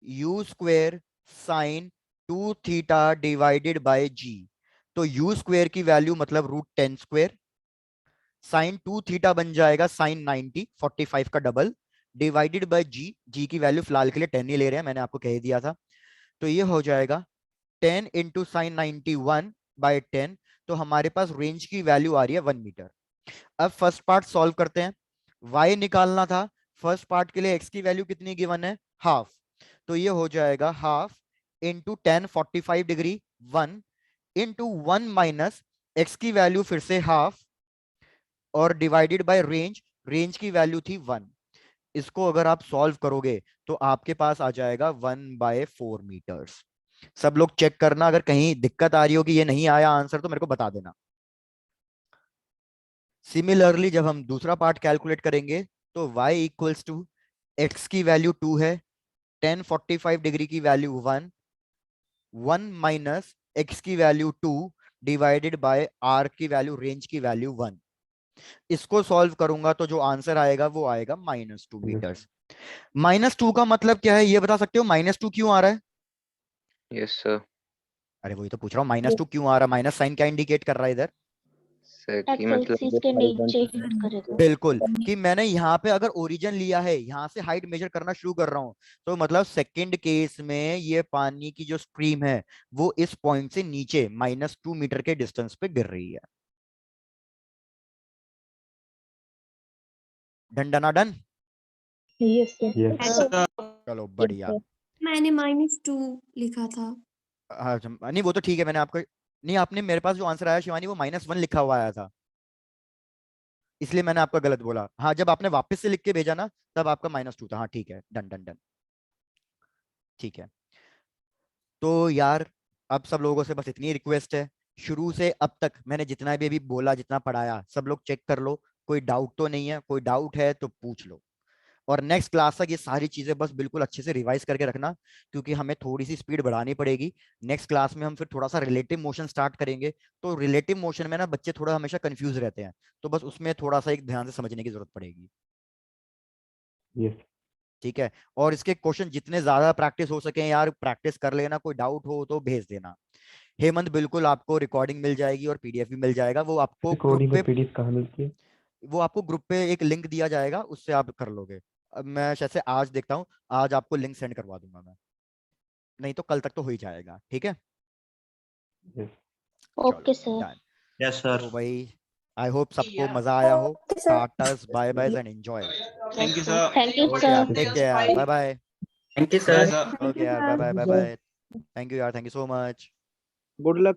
u square sine 2 theta divided by g. तो यू स्क्वेयर की वैल्यू मतलब √10 स्क्वेयर, साइन 2 थीटा बन जाएगा साइन 90, 45 का डबल, डिवाइडेड बाय जी। जी की वैल्यू फिलहाल के लिए 10 ही ले रहे हैं, मैंने आपको कह दिया था। तो ये हो जाएगा 10 इंटू साइन 91 बाय 10। तो हमारे पास रेंज की वैल्यू आ रही है 1 मीटर। अब फर्स्ट पार्ट सॉल्व करते हैं। y निकालना था, फर्स्ट पार्ट के लिए x की वैल्यू कितनी गिवन है, हाफ। तो ये हो जाएगा half into 10 45 degree 1 into 1 minus x की वैल्यू फिर से हाफ और डिवाइडेड बाय रेंज। रेंज की वैल्यू थी 1। इसको अगर आप सॉल्व करोगे तो आपके पास आ जाएगा 1/4 मीटर्स। सब लोग चेक करना, अगर कहीं दिक्कत आ रही हो कि ये नहीं आया आंसर तो मेरे को बता देना। सिमिलरली जब हम दूसरा पार्ट कैलकुलेट करेंगे तो y इक्वल्स टू x की वैल्यू 2 है, 10 45 डिग्री की वैल्यू 1, 1 माइनस x की वैल्यू 2 डिवाइडेड बाय r की वैल्यू, रेंज की वैल्यू 1। इसको सॉल्व करूंगा तो जो आंसर आएगा वो आएगा -2 मीटर्स। -2 का मतलब क्या है ये बता सकते हो, -2 क्यों आ रहा है? Yes, sir. अरे वही तो पूछ रहा हूँ, -2 क्यों आ रहा है? माइनस साइन क्या इंडिकेट कर रहा है इधर? सर की एक्स मतलब एक्सिस जो के 5 नीचे हिट करेगा। बिल्कुल, कि मैंने यहाँ पे अगर ओरिजिन लिया है, यहाँ से हाइट मेजर करना शुरू कर रहा हूँ, तो मतलब सेकंड केस में ये पानी की जो स्ट्रीम है वो इस पॉइंट से नीचे -2 मीटर के डिस्टेंस पे गिर रही है। Done done done. Yes sir. चलो बढ़िया। मैंने -2 लिखा था। हाँ नहीं वो तो ठीक है, मैंने आपको नहीं, आपने मेरे पास जो आंसर आया शिवानी वो -1 लिखा हुआ आया था, इसलिए मैंने आपका गलत बोला। हाँ जब आपने वापस से लिख के भेजा ना तब आपका -2 था। हाँ ठीक है, डन डन डन, ठीक है। तो यार अब सब लोगों से बस इतनी रिक्वेस्ट है, शुरू से अब तक मैंने जितना भी अभी बोला, जितना पढ़ाया, सब लोग चेक कर लो, कोई डाउट तो नहीं है? कोई डाउट है तो पूछ लो। और नेक्स्ट क्लास तक ये सारी चीजें बस बिल्कुल अच्छे से रिवाइज करके रखना, क्योंकि हमें थोड़ी सी स्पीड बढ़ानी पड़ेगी। नेक्स्ट क्लास में हम फिर थोड़ा सा रिलेटिव मोशन स्टार्ट करेंगे। तो रिलेटिव मोशन में ना बच्चे थोड़ा हमेशा कंफ्यूज रहते हैं, तो बस उसमें थोड़ा सा एक ध्यान से समझने की जरूरत पड़ेगी। ठीक है, और इसके क्वेश्चन जितने ज्यादा प्रैक्टिस हो सके यार प्रैक्टिस कर लेना, कोई डाउट हो तो भेज देना। हेमंत बिल्कुल आपको रिकॉर्डिंग मिल जाएगी और पीडीएफ भी मिल जाएगा, वो आपको ग्रुप पे, पीडीएफ कहाँ मिलती है? वो आपको ग्रुप पे एक लिंक दिया जाएगा, उससे आप कर लोगे। अब मैं शायद से आज देखता हूँ, आज आपको लिंक सेंड करवा दूंगा मैं, नहीं तो कल तक तो हो ही जाएगा। ठीक है, ओके सर। डन। यस तो भाई आई होप सबको मजा आया हो। Tatas bye bye and enjoy. Thank you sir. Thank you okay यार, sir. Take care, bye bye. Thank you sir. Okay यार, bye bye bye bye. Thank you यार, thank you so much. Good luck.